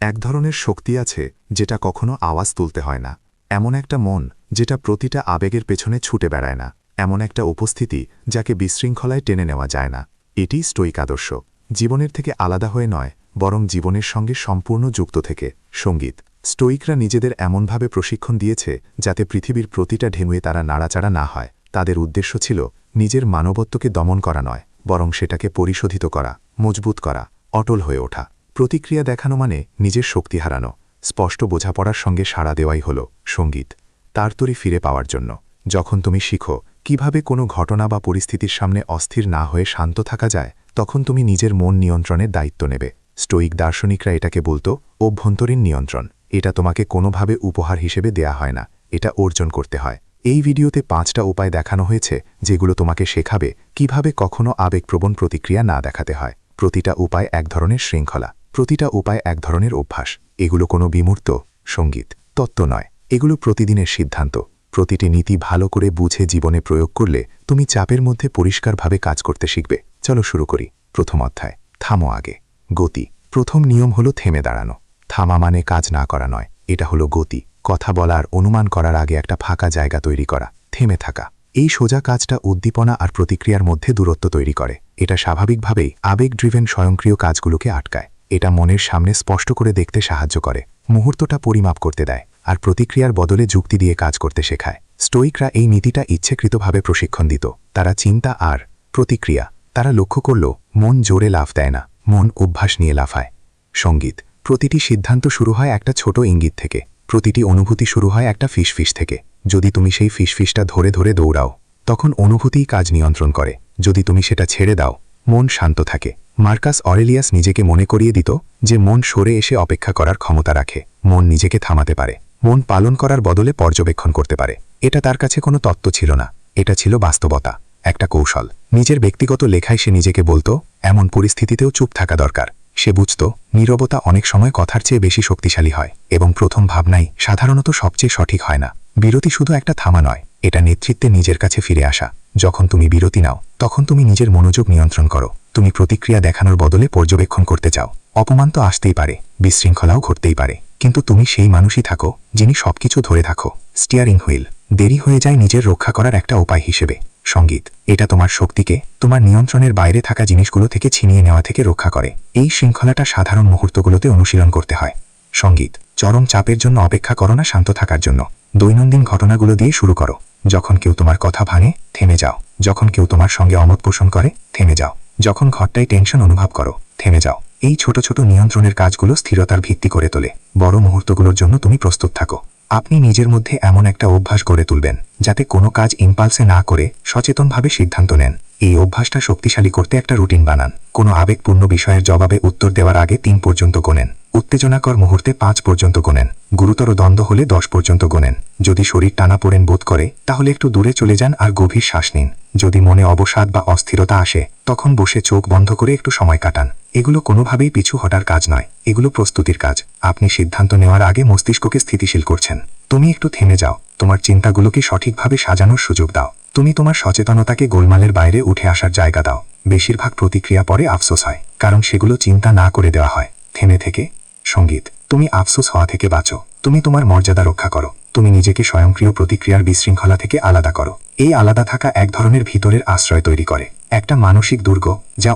এক ধরনের শক্তি আছে যেটা কখনো আওয়াজ তুলতে হয় না, এমন একটা মন যেটা প্রতিটা আবেগের পেছনে ছুটে বেড়ায় না, এমন একটা উপস্থিতি যাকে বিশৃঙ্খলায় টেনে নেওয়া যায় না। এটি স্টোইক আদর্শ, জীবনের থেকে আলাদা হয়ে নয়, বরং জীবনের সঙ্গে সম্পূর্ণ যুক্ত থেকে। সঙ্গীত স্টোইকরা নিজেদের এমনভাবে প্রশিক্ষণ দিয়েছে যাতে পৃথিবীর প্রতিটা ঢেউয়ে তারা নাড়াচাড়া না হয়। তাদের উদ্দেশ্য ছিল নিজের মানবত্বকে দমন করা নয়, বরং সেটাকে পরিশোধিত করা, মজবুত করা, অটল হয়ে ওঠা। প্রতিক্রিয়া দেখানো মানে নিজের শক্তি হারানো, স্পষ্ট বোঝাপড়ার সঙ্গে সাড়া দেওয়াই হল সঙ্গীত। তার তরি ফিরে পাওয়ার জন্য যখন তুমি শিখো কিভাবে কোনো ঘটনা বা পরিস্থিতির সামনে অস্থির না হয়ে শান্ত থাকা যায়, তখন তুমি নিজের মন নিয়ন্ত্রণের দায়িত্ব নেবে। স্টোইক দার্শনিকরা এটাকে বলতো অভ্যন্তরীণ নিয়ন্ত্রণ। এটা তোমাকে কোনোভাবে উপহার হিসেবে দেয়া হয় না, এটা অর্জন করতে হয়। এই ভিডিওতে 5টা উপায় দেখানো হয়েছে যেগুলো তোমাকে শেখাবে কিভাবে কখনো আবেগপ্রবণ প্রতিক্রিয়া না দেখাতে হয়। প্রতিটা উপায় এক ধরনের শৃঙ্খলা, প্রতিটা উপায় এক ধরনের অভ্যাস। এগুলো কোনো বিমূর্ত সঙ্গীত তত্ত্ব নয়, এগুলো প্রতিদিনের সিদ্ধান্ত। প্রতিটি নীতি ভালো করে বুঝে জীবনে প্রয়োগ করলে তুমি চাপের মধ্যে পরিষ্কারভাবে কাজ করতে শিখবে। চলো শুরু করি। প্রথম অধ্যায়, থামো আগে। গতি। প্রথম নিয়ম হলো থেমে দাঁড়ানো। থামা মানে কাজ না করা নয়, এটা হলো গতি। কথা বলার, অনুমান করার আগে একটা ফাঁকা জায়গা তৈরি করা, থেমে থাকা। এই সোজা কাজটা উদ্দীপনা আর প্রতিক্রিয়ার মধ্যে দূরত্ব তৈরি করে। এটা স্বাভাবিকভাবেই আবেগ ড্রিভেন স্বয়ংক্রিয় কাজগুলোকে আটকায়। এটা মনের সামনে স্পষ্ট করে দেখতে সাহায্য করে, মুহূর্তটা পরিমাপ করতে দেয়, আর প্রতিক্রিয়ার বদলে যুক্তি দিয়ে কাজ করতে শেখায়। স্টোইকরা এই নীতিটা ইচ্ছেকৃতভাবে প্রশিক্ষণ দিত। তারা চিন্তা আর প্রতিক্রিয়া তারা লক্ষ্য করল মন জোরে লাফ দেয় না, মন অভ্যাস নিয়ে লাফায়। সঙ্গীত প্রতিটি সিদ্ধান্ত শুরু হয় একটা ছোট ইঙ্গিত থেকে, প্রতিটি অনুভূতি শুরু হয় একটা ফিসফিস থেকে। যদি তুমি সেই ফিসফিসটা ধরে ধরে দৌড়াও, তখন অনুভূতিই কাজ নিয়ন্ত্রণ করে। যদি তুমি সেটা ছেড়ে দাও, মন শান্ত থাকে। মার্কাস অরেলিয়াস নিজেকে মনে করিয়ে দিত যে মন সরে এসে অপেক্ষা করার ক্ষমতা রাখে, মন নিজেকে থামাতে পারে, মন পালন করার বদলে পর্যবেক্ষণ করতে পারে। এটা তার কাছে কোনো তত্ত্ব ছিল না, এটা ছিল বাস্তবতা, একটা কৌশল। নিজের ব্যক্তিগত লেখায় সে নিজেকে বলতো, এমন পরিস্থিতিতেও চুপ থাকা দরকার। সে বুঝত নীরবতা অনেক সময় কথার চেয়ে বেশি শক্তিশালী হয়, এবং প্রথম ভাবনাই সাধারণত সবচেয়ে সঠিক হয় না। বিরতি শুধু একটা থামা নয়, এটা নেতৃত্বে নিজের কাছে ফিরে আসা। যখন তুমি বিরতি নাও, তখন তুমি নিজের মনোযোগ নিয়ন্ত্রণ করো। তুমি প্রতিক্রিয়া দেখানোর বদলে পর্যবেক্ষণ করতে চাও। অপমান তো আসতেই পারে, বিশৃঙ্খলাও ঘটতেই পারে, কিন্তু তুমি সেই মানুষই থাকো যিনি সবকিছু ধরে থাকো। স্টিয়ারিং হুইল দেরি হয়ে যায় নিজের রক্ষা করার একটা উপায় হিসেবে। সঙ্গীত এটা তোমার শক্তিকে তোমার নিয়ন্ত্রণের বাইরে থাকা জিনিসগুলো থেকে ছিনিয়ে নেওয়া থেকে রক্ষা করে। এই শৃঙ্খলাটা সাধারণ মুহূর্তগুলোতে অনুশীলন করতে হয়। সঙ্গীত চরম চাপের জন্য অপেক্ষা করো না, শান্ত থাকার জন্য দৈনন্দিন ঘটনাগুলো দিয়ে শুরু করো। যখন কেউ তোমার কথা ভাঙে, থেমে যাও। যখন কেউ তোমার সঙ্গে অমত পোষণ করে, থেমে যাও। যখন ঘরটায় টেনশন অনুভব করো, থেমে যাও। এই ছোট ছোট নিয়ন্ত্রণের কাজগুলো স্থিরতার ভিত্তি করে তোলে। বড় মুহূর্তগুলোর জন্য তুমি প্রস্তুত থাকো। আপনি নিজের মধ্যে এমন একটা অভ্যাস গড়ে তুলবেন যাতে কোনো কাজ ইম্পালসে না করে সচেতনভাবে সিদ্ধান্ত নেন। এই অভ্যাসটা শক্তিশালী করতে একটা রুটিন বানান। কোনো আবেগপূর্ণ বিষয়ের জবাবে উত্তর দেওয়ার আগে 3 পর্যন্ত গোনেন। উত্তেজনাকর মুহূর্তে 5 পর্যন্ত গোনেন। গুরুতর দ্বন্দ্ব হলে 10 পর্যন্ত গোনেন। যদি শরীর টানাপোড়েন বোধ করে, তাহলে একটু দূরে চলে যান আর গভীর শ্বাস নিন। যদি মনে অবসাদ বা অস্থিরতা আসে, তখন বসে চোখ বন্ধ করে একটু সময় কাটান। এগুলো কোনোভাবেই পিছু হটার কাজ নয়, এগুলো প্রস্তুতির কাজ। আপনি সিদ্ধান্ত নেওয়ার আগে মস্তিষ্ককে স্থিতিশীল করছেন। তুমি একটু থেমে যাও, তোমার চিন্তাগুলোকে সঠিকভাবে সাজানোর সুযোগ দাও। তুমি তোমার সচেতনতাকে গোলমালের বাইরে উঠে আসার জায়গা দাও। বেশিরভাগ প্রতিক্রিয়া পরে আফসোস হয়, কারণ সেগুলো চিন্তা না করে দেওয়া হয়। থেমে থেকে সঙ্গীত তুমি আফসোস হওয়া থেকে বাঁচো। তুমি তোমার মর্যাদা রক্ষা করো। তুমি নিজেকে স্বয়ংক্রিয় প্রতিক্রিয়ার বিশৃঙ্খলা থেকে আলাদা করো। এই আলাদা থাকা এক ধরনের ভিতরের আশ্রয় তৈরি করে, একটা মানসিক দুর্গ যা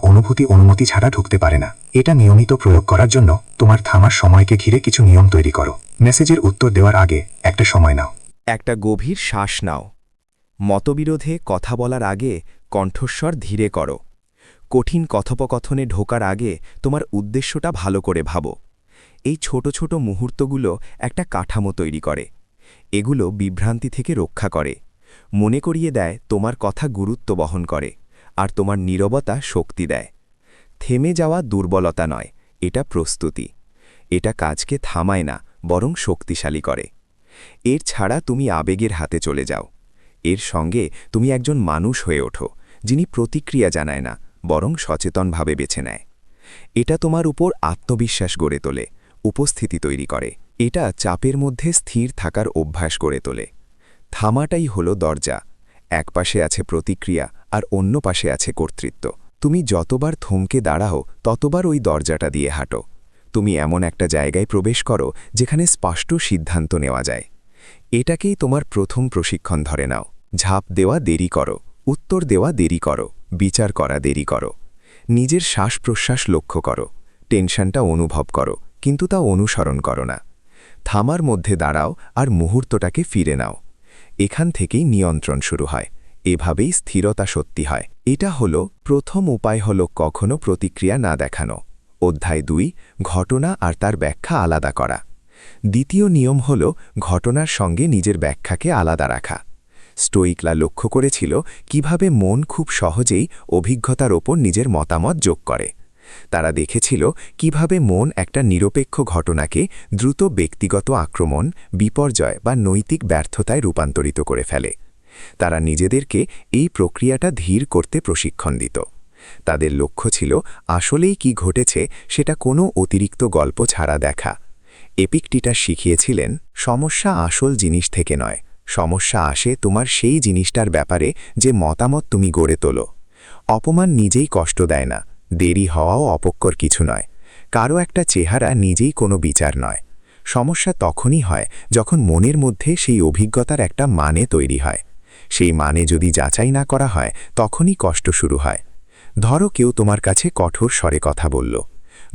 অনুমতি ছাড়া ঢুকতে পারে না। এটা নিয়মিত প্রয়োগ করার জন্য তোমার থামার সময়কে ঘিরে কিছু নিয়ম তৈরি করো। মেসেজের উত্তর দেওয়ার আগে একটা সময় নাও। একটা গভীর শ্বাস নাও। মতবিরোধে কথা বলার আগে কণ্ঠস্বর ধীরে করো। কঠিন কথোপকথনে ঢোকার আগে তোমার উদ্দেশ্যটা ভালো করে ভাবো। এই ছোট ছোট মুহূর্তগুলো একটা কাঠামো তৈরি করে। এগুলো বিভ্রান্তি থেকে রক্ষা করে, মনে করিয়ে দেয় তোমার কথা গুরুত্ব বহন করে, আর তোমার নীরবতা শক্তি দেয়। থেমে যাওয়া দুর্বলতা নয়, এটা প্রস্তুতি। এটা কাজকে থামায় না, বরং শক্তিশালী করে। এর ছাড়া তুমি আবেগের হাতে চলে যাও। এর সঙ্গে তুমি একজন মানুষ হয়ে ওঠো যিনি প্রতিক্রিয়া জানায় না, বরং সচেতনভাবে বেছে নেয়। এটা তোমার উপর আত্মবিশ্বাস গড়ে তোলে, উপস্থিতি তৈরি করে। এটা চাপের মধ্যে স্থির থাকার অভ্যাস গড়ে তোলে। থামাটাই হলো দরজা। এক পাশে আছে প্রতিক্রিয়া আর অন্য পাশে আছে কর্তৃত্ব। তুমি যতবার থমকে দাঁড়াও, ততবার ওই দরজাটা দিয়ে হাঁটো। তুমি এমন একটা জায়গায় প্রবেশ করো যেখানে স্পষ্ট সিদ্ধান্ত নেওয়া যায়। এটাকেই তোমার প্রথম প্রশিক্ষণ ধরে নাও। ঝাঁপ দেওয়া দেরি করো, উত্তর দেওয়া দেরি করো, বিচার করা দেরি করো। নিজের শ্বাস-প্রশ্বাস লক্ষ্য করো, টেনশনটা অনুভব করো, কিন্তু তা অনুসরণ করো না। থামার মধ্যে দাঁড়াও আর মুহূর্তটাকে ফিরে নাও। এখান থেকেই নিয়ন্ত্রণ শুরু হয়, এভাবেই স্থিরতা সত্যি হয়। এটা হলো প্রথম উপায়, হলো কখনো প্রতিক্রিয়া না দেখানো। অধ্যায় 2, ঘটনা আর তার ব্যাখ্যা আলাদা করা। দ্বিতীয় নিয়ম হল ঘটনার সঙ্গে নিজের ব্যাখ্যাকে আলাদা রাখা। স্টোইকরা লক্ষ্য করেছিল কিভাবে মন খুব সহজেই অভিজ্ঞতার ওপর নিজের মতামত যোগ করে। তারা দেখেছিল কিভাবে মন একটা নিরপেক্ষ ঘটনাকে দ্রুত ব্যক্তিগত আক্রমণ, বিপর্যয় বা নৈতিক ব্যর্থতায় রূপান্তরিত করে ফেলে। তারা নিজেদেরকে এই প্রক্রিয়াটা ধীর করতে প্রশিক্ষণ দিত। তাদের লক্ষ্য ছিল আসলেই কি ঘটেছে সেটা কোনো অতিরিক্ত গল্প ছাড়া দেখা। এপিকটিটাস শিখিয়েছিলেন, সমস্যা আসল জিনিস থেকে নয়, সমস্যা আসে তোমার সেই জিনিসটার ব্যাপারে যে মতামত তুমি গড়ে তোলো। অপমান নিজেই কষ্ট দেয় না, দেরি হওয়াও অপক্কর কিছু নয়, কারো একটা চেহারা নিজেই কোনো বিচার নয়। সমস্যা তখনই হয় যখন মনের মধ্যে সেই অভিজ্ঞতার একটা মানে তৈরি হয়। সেই মানে যদি যাচাই না করা হয় তখনই কষ্ট শুরু হয়। ধরো কেউ তোমার কাছে কঠোর স্বরে কথা বলল।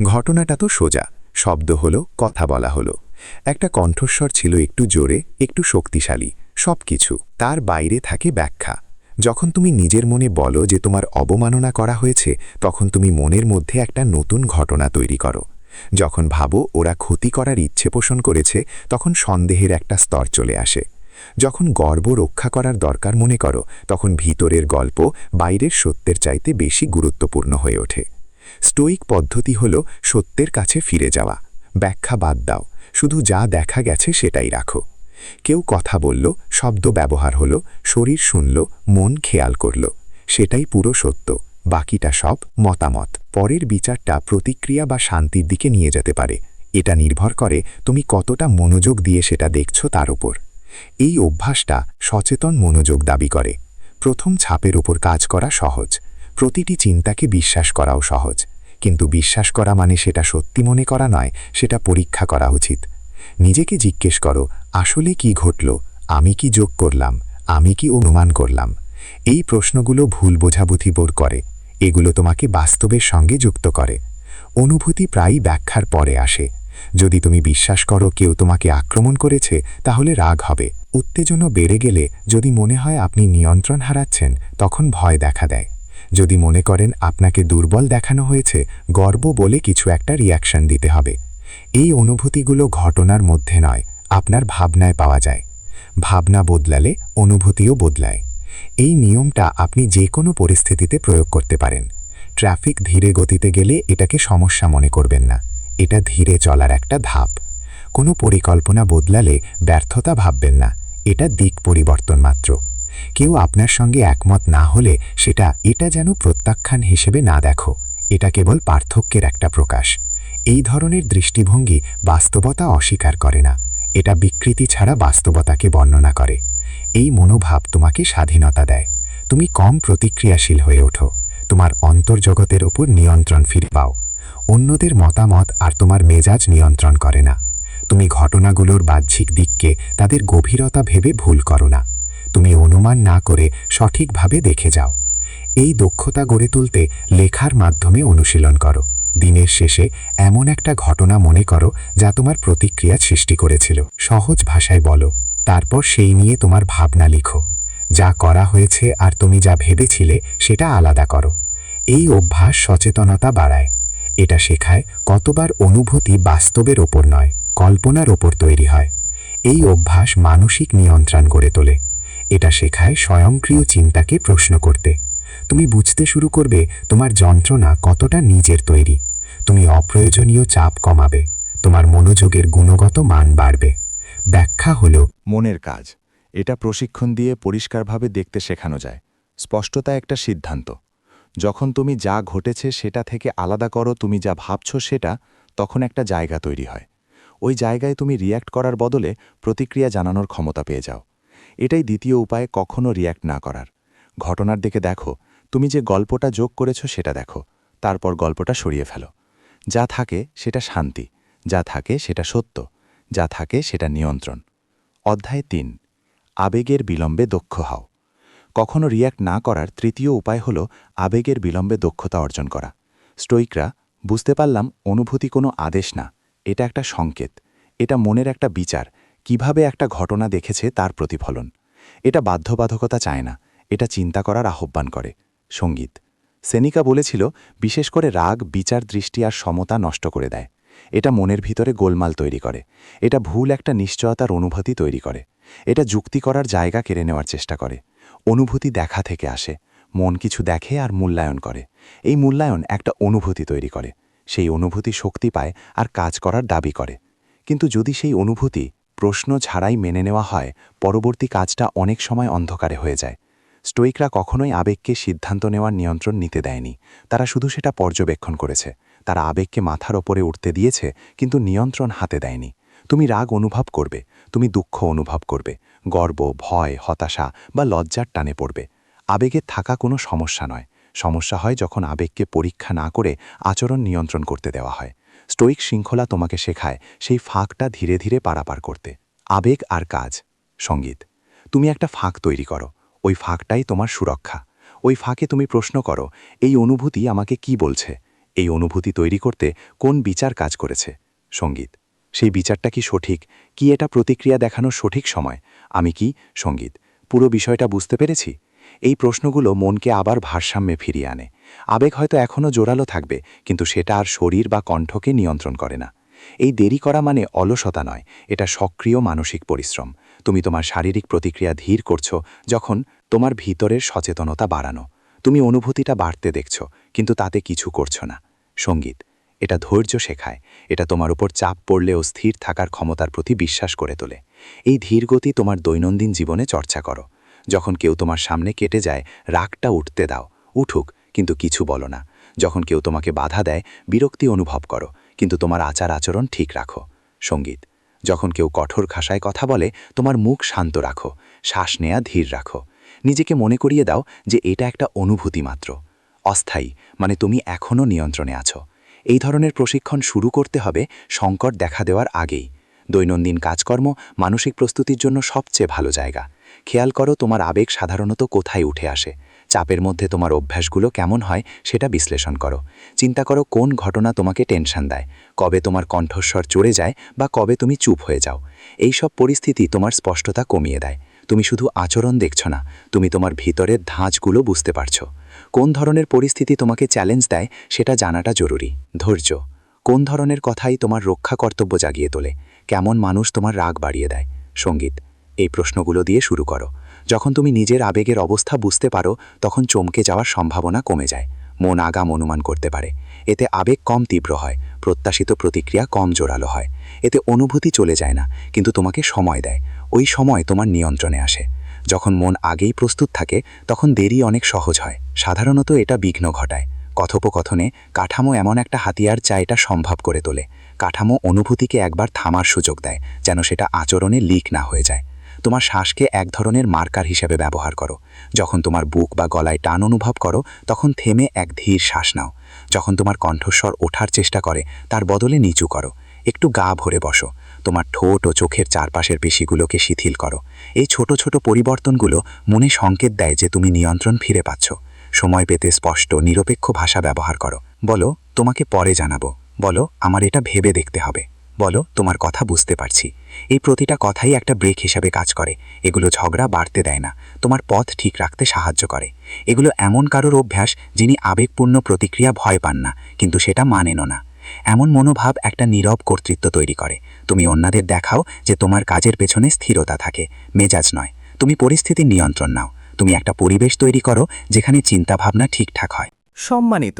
ঘটনাটা তো সোজা, শব্দ হলো, কথা বলা হলো। একটা কণ্ঠস্বর ছিল একটু জোরে, একটু শক্তিশালী, সবকিছু। তার বাইরে থাকে ব্যাখ্যা। যখন তুমি নিজের মনে বলো যে তোমার অবমাননা করা হয়েছে, তখন তুমি মনের মধ্যে একটা নতুন ঘটনা তৈরি করো। যখন ভাবো ওরা ক্ষতি করার ইচ্ছে পোষণ করেছে, তখন সন্দেহের একটা স্তর চলে আসে। যখন গর্ব রক্ষা করার দরকার মনে করো, তখন ভিতরের গল্প বাইরের সত্যের চাইতে বেশি গুরুত্বপূর্ণ হয়ে ওঠে। স্টোইক পদ্ধতি হল সত্যের কাছে ফিরে যাওয়া। ব্যাখ্যা বাদ দাও, শুধু যা দেখা গেছে সেটাই রাখো। কেউ কথা বলল, শব্দ ব্যবহার হলো, শরীর শুনল, মন খেয়াল করল, সেটাই পুরো সত্য। বাকিটা সব মতামত। পরের বিচারটা প্রতিক্রিয়া বা শান্তির দিকে নিয়ে যেতে পারে। এটা নির্ভর করে তুমি কতটা মনোযোগ দিয়ে সেটা দেখছো তার উপর। এই অভ্যাসটা সচেতন মনোযোগ দাবি করে। প্রথম ছাপের ওপর কাজ করা সহজ, প্রতিটি চিন্তাকে বিশ্বাস করাও সহজ, কিন্তু বিশ্বাস করা মানে সেটা সত্যি মনে করা নয়, সেটা পরীক্ষা করা উচিত। নিজেকে জিজ্ঞেস করো, আসলে কি ঘটল, আমি কি যোগ করলাম, আমি কি অনুমান করলাম। এই প্রশ্নগুলো ভুল বোঝাবুঝি বোর করে, এগুলো তোমাকে বাস্তবের সঙ্গে যুক্ত করে। অনুভূতি প্রায়ই ব্যাখ্যার পরে আসে। যদি তুমি বিশ্বাস করো কেউ তোমাকে আক্রমণ করেছে, তাহলে রাগ হবে, উত্তেজনা বেড়ে গেলে। যদি মনে হয় আপনি নিয়ন্ত্রণ হারাচ্ছেন, তখন ভয় দেখা দেয়। যদি মনে করেন আপনাকে দুর্বল দেখানো হয়েছে, গর্ব বলে কিছু একটা রিয়াকশন দিতে হবে। এই অনুভূতিগুলো ঘটনার মধ্যে নয়, আপনার ভাবনায় পাওয়া যায়। ভাবনা বদলালে অনুভূতিও বদলায়। এই নিয়মটা আপনি যে কোনো পরিস্থিতিতে প্রয়োগ করতে পারেন। ট্রাফিক ধীরে গতিতে গেলে এটাকে সমস্যা মনে করবেন না, এটা ধীরে চলার একটা ধাপ। কোনো পরিকল্পনা বদলালে ব্যর্থতা ভাববেন না, এটা দিক পরিবর্তন মাত্র। কেউ আপনার সঙ্গে একমত না হলে এটা যেন প্রত্যাখ্যান হিসেবে না দেখো, এটা কেবল পার্থক্যের একটা প্রকাশ। এই ধরনের দৃষ্টিভঙ্গি বাস্তবতা অস্বীকার করে না, এটা বিকৃতি ছাড়া বাস্তবতাকে বর্ণনা করে। এই মনোভাব তোমাকে স্বাধীনতা দেয়। তুমি কম প্রতিক্রিয়াশীল হয়ে ওঠো, তোমার অন্তর্জগতের ওপর নিয়ন্ত্রণ ফিরে পাও। অন্যদের মতামত আর তোমার মেজাজ নিয়ন্ত্রণ করে না। তুমি ঘটনাগুলোর বাহ্যিক দিককে তাদের গভীরতা ভেবে ভুল করো না। তুমি অনুমান না করে সঠিকভাবে দেখে যাও। এই দক্ষতা গড়ে তুলতে লেখার মাধ্যমে অনুশীলন করো। দিনের শেষে এমন একটা ঘটনা মনে করো যা তোমার প্রতিক্রিয়া সৃষ্টি করেছিল। সহজ ভাষায় বলো, তারপর সেই নিয়ে তোমার ভাবনা লিখো। যা করা হয়েছে আর তুমি যা ভেবেছিলে সেটা আলাদা করো। এই অভ্যাস সচেতনতা বাড়ায়। এটা শেখায় কতবার অনুভূতি বাস্তবের ওপর নয়, কল্পনার ওপর তৈরি হয়। এই অভ্যাস মানসিক নিয়ন্ত্রণ গড়ে তোলে। এটা শেখায় স্বয়ংক্রিয় চিন্তাকে প্রশ্ন করতে। তুমি বুঝতে শুরু করবে তোমার যন্ত্রণা কতটা নিজের তৈরি। তুমি অপ্রয়োজনীয় চাপ কমাবে, তোমার মনোযোগের গুণগত মান বাড়বে। ব্যাখ্যা হলো মনের কাজ। এটা প্রশিক্ষণ দিয়ে পরিষ্কারভাবে দেখতে শেখানো যায়। স্পষ্টতা একটা সিদ্ধান্ত। যখন তুমি যা ঘটেছে সেটা থেকে আলাদা করো তুমি যা ভাবছো সেটা, তখন একটা জায়গা তৈরি হয়। ওই জায়গায় তুমি রিয়্যাক্ট করার বদলে প্রতিক্রিয়া জানানোর ক্ষমতা পেয়ে যাও। এটাই দ্বিতীয় উপায়, কখনো রিয়্যাক্ট না করার। ঘটনার দিকে দেখো, তুমি যে গল্পটা যোগ করেছো সেটা দেখো, তারপর গল্পটা সরিয়ে ফেলো। যা থাকে সেটা শান্তি, যা থাকে সেটা সত্য, যা থাকে সেটা নিয়ন্ত্রণ। অধ্যায় ৩, আবেগের বিলম্বে দক্ষ হও। কখনো রিয়্যাক্ট না করার তৃতীয় উপায় হল আবেগের বিলম্বে দক্ষতা অর্জন করা। স্টোইকরা বুঝতে পারলাম অনুভূতি কোনো আদেশ না, এটা একটা সংকেত, এটা মনের একটা বিচার, কিভাবে একটা ঘটনা দেখেছে তার প্রতিফলন। এটা বাধ্যবাধকতা চায় না, এটা চিন্তা করার আহ্বান করে। সঙ্গীত সেনিকা বলেছিল, বিশেষ করে রাগ বিচার দৃষ্টি আর সমতা নষ্ট করে দেয়। এটা মনের ভিতরে গোলমাল তৈরি করে, এটা ভুল একটা নিশ্চয়তার অনুভূতি তৈরি করে, এটা যুক্তি করার জায়গা কেড়ে নেওয়ার চেষ্টা করে। অনুভূতি দেখা থেকে আসে, মন কিছু দেখে আর মূল্যায়ন করে। এই মূল্যায়ন একটা অনুভূতি তৈরি করে, সেই অনুভূতি শক্তি পায় আর কাজ করার দাবি করে। কিন্তু যদি সেই অনুভূতি প্রশ্ন ছাড়াই মেনে নেওয়া হয়, পরবর্তী কাজটা অনেক সময় অন্ধকারে হয়ে যায়। স্টোইকরা কখনোই আবেগকে সিদ্ধান্ত নেওয়ার নিয়ন্ত্রণ নিতে দেয়নি, তারা শুধু সেটা পর্যবেক্ষণ করেছে। তারা আবেগকে মাথার ওপরে উঠতে দিয়েছে, কিন্তু নিয়ন্ত্রণ হাতে দেয়নি। তুমি রাগ অনুভব করবে, তুমি দুঃখ অনুভব করবে, গর্ব, ভয়, হতাশা বা লজ্জার টানে পড়বে। আবেগের থাকা কোনো সমস্যা নয়, সমস্যা হয় যখন আবেগকে পরীক্ষা না করে আচরণ নিয়ন্ত্রণ করতে দেওয়া হয়। স্টোইক শৃঙ্খলা তোমাকে শেখায় সেই ফাঁকটা ধীরে ধীরে পারাপার করতে। আবেগ আর কাজ। সঙ্গীত তুমি একটা ফাঁক তৈরি করো, ওই ফাঁকটাই তোমার সুরক্ষা। ওই ফাঁকে তুমি প্রশ্ন করো, এই অনুভূতি আমাকে কি বলছে? এই অনুভূতি তৈরি করতে কোন বিচার কাজ করেছে? সঙ্গীত সেই বিচারটা কি সঠিক? কি এটা প্রতিক্রিয়া দেখানোর সঠিক সময়? আমি কি সঙ্গীত পুরো বিষয়টা বুঝতে পেরেছি? এই প্রশ্নগুলো মনকে আবার ভারসাম্যে ফিরিয়ে আনে। আবেগ হয়তো এখনও জোরালো থাকবে, কিন্তু সেটা আর শরীর বা কণ্ঠকে নিয়ন্ত্রণ করে না। এই দেরি করা মানে অলসতা নয়, এটা সক্রিয় মানসিক পরিশ্রম। তুমি তোমার শারীরিক প্রতিক্রিয়া ধীর করছো যখন তোমার ভিতরের সচেতনতা বাড়ানো। তুমি অনুভূতিটা বাড়তে দেখছো, কিন্তু তাতে কিছু করছো না। সঙ্গীত এটা ধৈর্য শেখায়, এটা তোমার উপর চাপ পড়লেও স্থির থাকার ক্ষমতার প্রতি বিশ্বাস করে তোলে। এই ধীরগতি তোমার দৈনন্দিন জীবনে চর্চা করো। যখন কেউ তোমার সামনে কেটে যায়, রাগটা উঠতে দাও, উঠুক, কিন্তু কিছু বলো না। যখন কেউ তোমাকে বাধা দেয়, বিরক্তি অনুভব করো, কিন্তু তোমার আচার আচরণ ঠিক রাখো। সঙ্গীত যখন কেউ কঠোর ভাষায় কথা বলে, তোমার মুখ শান্ত রাখো, শ্বাস নেয়া ধীর রাখো। নিজেকে মনে করিয়ে দাও যে এটা একটা অনুভূতি মাত্র, অস্থায়ী, মানে তুমি এখনও নিয়ন্ত্রণে আছো। এই ধরনের প্রশিক্ষণ শুরু করতে হবে সংকট দেখা দেওয়ার আগেই। দৈনন্দিন কাজকর্ম মানসিক প্রস্তুতির জন্য সবচেয়ে ভালো জায়গা। খেয়াল করো তোমার আবেগ সাধারণত কোথায় উঠে আসে। চাপের মধ্যে তোমার অভ্যাসগুলো কেমন হয় সেটা বিশ্লেষণ করো। চিন্তা করো কোন ঘটনা তোমাকে টেনশন দেয়, কবে তোমার কণ্ঠস্বর চড়ে যায় বা কবে তুমি চুপ হয়ে যাও। এই সব পরিস্থিতি তোমার স্পষ্টতা কমিয়ে দেয়। তুমি শুধু আচরণ দেখছো না, তুমি তোমার ভিতরের ধাঁচগুলো বুঝতে পারছো। কোন ধরনের পরিস্থিতি তোমাকে চ্যালেঞ্জ দেয় সেটা জানাটা জরুরি। ধৈর্য কোন ধরনের কথাই তোমার রক্ষা কর্তব্য জাগিয়ে তোলে, কেমন মানুষ তোমার রাগ বাড়িয়ে দেয়। সঙ্গীত এই প্রশ্নগুলো দিয়ে শুরু করো। যখন তুমি নিজের আবেগের অবস্থা বুঝতে পারো, তখন চমকে যাওয়ার সম্ভাবনা কমে যায়। মন আগাম অনুমান করতে পারে, এতে আবেগ কম তীব্র হয়, প্রত্যাশিত প্রতিক্রিয়া কম জোরালো হয়। এতে অনুভূতি চলে যায় না, কিন্তু তোমাকে সময় দেয়। ওই সময় তোমার নিয়ন্ত্রণে আসে। যখন মন আগেই প্রস্তুত থাকে, তখন দেরি অনেক সহজ হয়। সাধারণত এটা বিঘ্ন ঘটায়। কথোপকথনে কাঠামো এমন একটা হাতিয়ার যা এটা সম্ভব করে তোলে। কাঠামো অনুভূতিকে একবার থামার সুযোগ দেয়, যেন সেটা আচরণে লিক না হয়ে যায়। তোমার শ্বাসকে এক ধরনের মার্কার হিসেবে ব্যবহার করো। যখন তোমার বুক বা গলায় টান অনুভব করো, তখন থেমে এক ধীর শ্বাস নাও। যখন তোমার কণ্ঠস্বর ওঠার চেষ্টা করে, তার বদলে নিচু করো। একটু গা ভরে বসো। তোমার ঠোঁট ও চোখের চারপাশের পেশিগুলোকে শিথিল করো। এই ছোট ছোট পরিবর্তনগুলো মনে সংকেত দেয় যে তুমি নিয়ন্ত্রণ ফিরে পাচ্ছ। সময় পেতে স্পষ্ট নিরপেক্ষ ভাষা ব্যবহার করো। বলো, তোমাকে পরে জানাবো। বলো, আমার এটা ভেবে দেখতে হবে। বলো, তোমার কথা বুঝতে পারছি। এই প্রতিটা কথাই একটা ব্রেক হিসাবে কাজ করে। এগুলো ঝগড়া বাড়তে দেয় না, তোমার পথ ঠিক রাখতে সাহায্য করে। এগুলো এমন কারোর অভ্যাস যিনি আবেগপূর্ণ প্রতিক্রিয়া ভয় পান না, কিন্তু সেটা মানেনও না। এমন মনোভাব একটা নীরব কর্তৃত্ব তৈরি করে। তুমি অন্যদের দেখাও যে তোমার কাজের পেছনে স্থিরতা থাকে, মেজাজ নয়। তুমি পরিস্থিতির নিয়ন্ত্রণ নাও। তুমি একটা পরিবেশ তৈরি করো যেখানে চিন্তাভাবনা ঠিকঠাক হয়। সম্মানিত,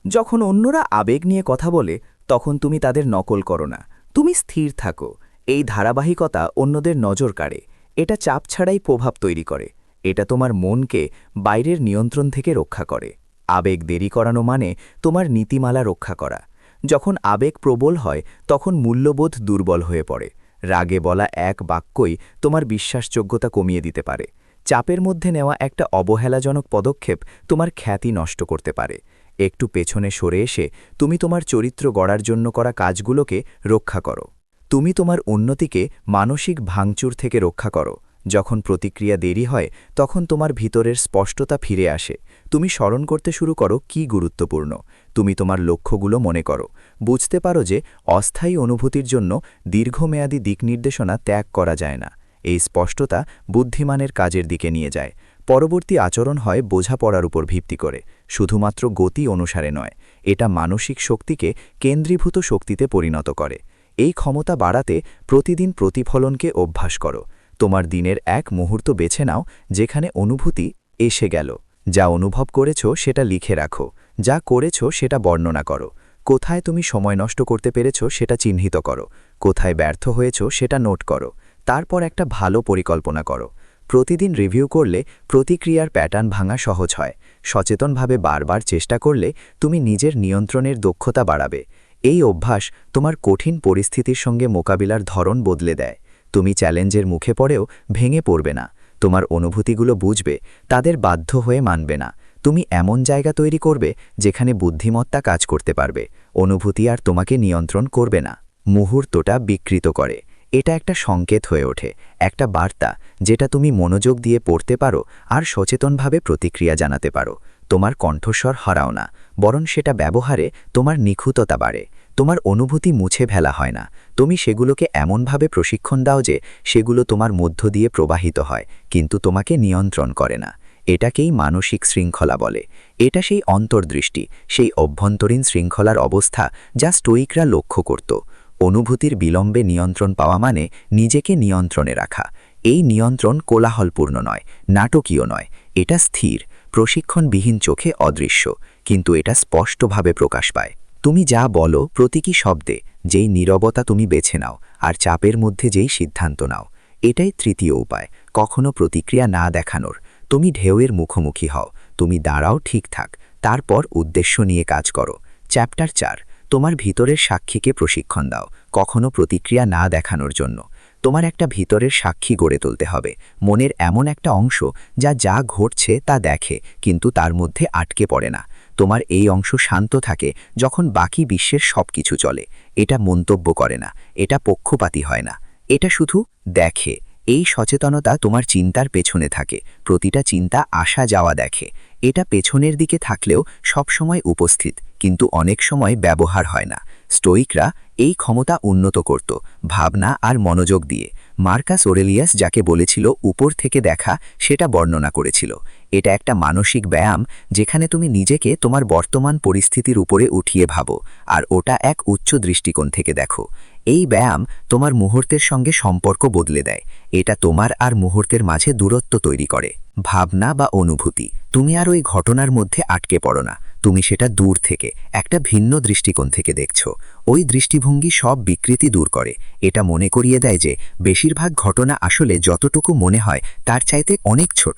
যখন অন্যরা আবেগ নিয়ে কথা বলে, তখন তুমি তাদের নকল করো না, তুমি স্থির থাকো। এই ধারাবাহিকতা অন্যদের নজর কাড়ে। এটা চাপ ছাড়াই প্রভাব তৈরি করে। এটা তোমার মনকে বাইরের নিয়ন্ত্রণ থেকে রক্ষা করে। আবেগ দেরি করানো মানে তোমার নীতিমালা রক্ষা করা। যখন আবেগ প্রবল হয়, তখন মূল্যবোধ দুর্বল হয়ে পড়ে। রাগে বলা এক বাক্যই তোমার বিশ্বাসযোগ্যতা কমিয়ে দিতে পারে। চাপের মধ্যে নেওয়া একটা অবহেলাজনক পদক্ষেপ তোমার খ্যাতি নষ্ট করতে পারে। একটু পেছনে সরে এসে তুমি তোমার চরিত্র গড়ার জন্য করা কাজগুলোকে রক্ষা করো। তুমি তোমার উন্নতিকে মানসিক ভাঙচুর থেকে রক্ষা করো। যখন প্রতিক্রিয়া দেরি হয় তখন তোমার ভিতরের স্পষ্টতা ফিরে আসে। তুমি স্মরণ করতে শুরু করো কি গুরুত্বপূর্ণ। তুমি তোমার লক্ষ্যগুলো মনে করো। বুঝতে পারো যে অস্থায়ী অনুভূতির জন্য দীর্ঘমেয়াদী দিকনির্দেশনা ত্যাগ করা যায় না। এই স্পষ্টতা বুদ্ধিমানের কাজের দিকে নিয়ে যায়। পরবর্তী আচরণ হয় বোঝাপড়ার উপর ভিত্তি করে, শুধুমাত্র গতি অনুসারে নয়। এটা মানসিক শক্তিকে কেন্দ্রীভূত শক্তিতে পরিণত করে। এই ক্ষমতা বাড়াতে প্রতিদিন প্রতিফলনকে অভ্যাস করো। তোমার দিনের এক মুহূর্ত বেছে নাও যেখানে অনুভূতি এসে গেল। যা অনুভব করেছ সেটা লিখে রাখো। যা করেছ সেটা বর্ণনা করো। কোথায় তুমি সময় নষ্ট করতে পেরেছ সেটা চিহ্নিত করো। কোথায় ব্যর্থ হয়েছ সেটা নোট করো। তারপর একটা ভালো পরিকল্পনা করো। প্রতিদিন রিভিউ করলে প্রতিক্রিয়ার প্যাটার্ন ভাঙা সহজ হয়। সচেতনভাবে বারবার চেষ্টা করলে তুমি নিজের নিয়ন্ত্রণের দক্ষতা বাড়াবে। এই অভ্যাস তোমার কঠিন পরিস্থিতির সঙ্গে মোকাবিলার ধরন বদলে দেয়। তুমি চ্যালেঞ্জের মুখে পড়েও ভেঙে পড়বে না। তোমার অনুভূতিগুলো বুঝবে, তাদের বাধ্য হয়ে মানবে না। তুমি এমন জায়গা তৈরি করবে যেখানে বুদ্ধিমত্তা কাজ করতে পারবে। অনুভূতি আর তোমাকে নিয়ন্ত্রণ করবে না। মুহূর্তটা বিকৃত করে। এটা একটা সংকেত হয়ে ওঠে, একটা বার্তা যেটা তুমি মনোযোগ দিয়ে পড়তে পারো আর সচেতনভাবে প্রতিক্রিয়া জানাতে পারো। তোমার কণ্ঠস্বর হারাও না, বরং সেটা ব্যবহারে তোমার নিখুঁততা বাড়ে। তোমার অনুভূতি মুছে ফেলা হয় না, তুমি সেগুলোকে এমনভাবে প্রশিক্ষণ দাও যে সেগুলো তোমার মধ্য দিয়ে প্রবাহিত হয়, কিন্তু তোমাকে নিয়ন্ত্রণ করে না। এটাকেই মানসিক শৃঙ্খলা বলে। এটা সেই অন্তর্দৃষ্টি, সেই অভ্যন্তরীণ শৃঙ্খলার অবস্থা যা স্টোয়িকরা লক্ষ্য করত। অনুভূতির বিলম্বে নিয়ন্ত্রণ পাওয়া মানে নিজেকে নিয়ন্ত্রণে রাখা। এই নিয়ন্ত্রণ কোলাহলপূর্ণ নয়, নাটকীয় নয়। এটা স্থির, প্রশিক্ষণবিহীন চোখে অদৃশ্য, কিন্তু এটা স্পষ্টভাবে প্রকাশ পায়। তুমি যা বলো প্রতীকী শব্দে, যেই নীরবতা তুমি বেছে নাও, আর চাপের মধ্যে যেই সিদ্ধান্ত নাও। এটাই তৃতীয় উপায়, কখনো প্রতিক্রিয়া না দেখানোর। তুমি ঢেউয়ের মুখোমুখি হও, তুমি দাঁড়াও ঠিকঠাক, তারপর উদ্দেশ্য নিয়ে কাজ করো। চ্যাপ্টার 4, তোমার ভিতরের সাক্ষীকে প্রশিক্ষণ দাও, কখনো প্রতিক্রিয়া না দেখানোর জন্য। তোমার একটা ভিতরের সাক্ষী গড়ে তুলতে হবে, মনের এমন একটা অংশ যা যা ঘটছে তা দেখে, কিন্তু তার মধ্যে আটকে পড়ে না। তোমার এই অংশ শান্ত থাকে যখন বাকি বিশ্বের সব কিছু চলে। এটা মন্তব্য করে না, এটা পক্ষপাতী হয় না, এটা শুধু দেখে। এই সচেতনতা তোমার চিন্তার পেছনে থাকে, প্রতিটা চিন্তা আসা যাওয়া দেখে। এটা পেছনের দিকে থাকলেও সবসময় উপস্থিত, কিন্তু অনেক সময় ব্যবহার হয় না। স্টোইকরা এই ক্ষমতা উন্নত করত ভাবনা আর মনোযোগ দিয়ে। মার্কাস অরেলিয়াস যাকে বলেছিল উপর থেকে দেখা, সেটা বর্ণনা করেছিল। এটা একটা মানসিক ব্যায়াম যেখানে তুমি নিজেকে তোমার বর্তমান পরিস্থিতির উপরে উঠিয়ে ভাবো, আর ওটা এক উচ্চ দৃষ্টিকোণ থেকে দেখো। এই ব্যায়াম তোমার মুহূর্তের সঙ্গে সম্পর্ক বদলে দেয়। এটা তোমার আর মুহূর্তের মাঝে দূরত্ব তৈরি করে। ভাবনা বা অনুভূতি, তুমি আর ওই ঘটনার মধ্যে আটকে পড়ো না, তুমি সেটা দূর থেকে একটা ভিন্ন দৃষ্টিকোণ থেকে দেখছো। ওই দৃষ্টিভঙ্গি সব বিকৃতি দূর করে। এটা মনে করিয়ে দেয় যে বেশিরভাগ ঘটনা আসলে যতটুকু মনে হয় তার চাইতে অনেক ছোট।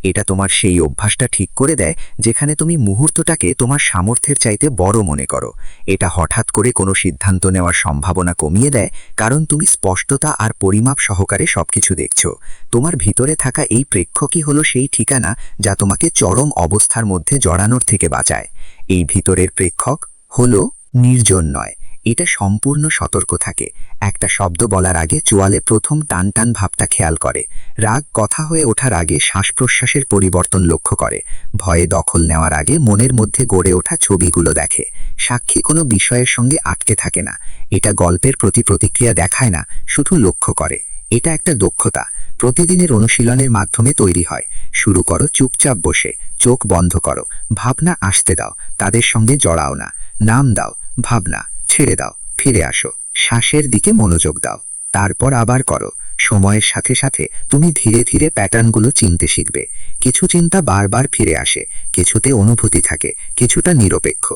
এটা তোমার সেই অভ্যাসটা ঠিক করে দেয় যেখানে তুমি মুহূর্তটাকে তোমার সামর্থ্যের চাইতে বড় মনে করো। এটা হঠাৎ করে কোনো সিদ্ধান্ত নেওয়ার সম্ভাবনা কমিয়ে দেয়, কারণ তুমি স্পষ্টতা আর পরিমাপ সহকারে সবকিছু দেখছো। তোমার ভিতরে থাকা এই প্রেক্ষকই হলো সেই ঠিকানা যা তোমাকে চরম অবস্থার মধ্যে জড়ানোর থেকে বাঁচায়। এই ভিতরের প্রেক্ষক হলো নির্জন নয়, এটা সম্পূর্ণ সতর্ক থাকে। একটা শব্দ বলার আগে চোয়ালে প্রথম টান টান ভাবটা খেয়াল করে। রাগ কথা হয়ে ওঠার আগে শ্বাস প্রশ্বাসের পরিবর্তন লক্ষ্য করে। ভয়ে দখল নেওয়ার আগে মনের মধ্যে গড়ে ওঠা ছবিগুলো দেখে। সাক্ষী কোনো বিষয়ের সঙ্গে আটকে থাকে না। এটা গল্পের প্রতি প্রতিক্রিয়া দেখায় না, শুধু লক্ষ্য করে। এটা একটা দক্ষতা, প্রতিদিনের অনুশীলনের মাধ্যমে তৈরি হয়। শুরু করো চুপচাপ বসে, চোখ বন্ধ করো, ভাবনা আসতে দাও, তাদের সঙ্গে জড়াও না। নাম দাও, ভাবনা ছেড়ে দাও, ফিরে আসো, শ্বাসের দিকে মনোযোগ দাও, তারপর আবার করো। সময়ের সাথে সাথে তুমি ধীরে ধীরে প্যাটার্নগুলো চিনতে শিখবে। কিছু চিন্তা বারবার ফিরে আসে, কিছুতে অনুভূতি থাকে, কিছুটা নিরপেক্ষ।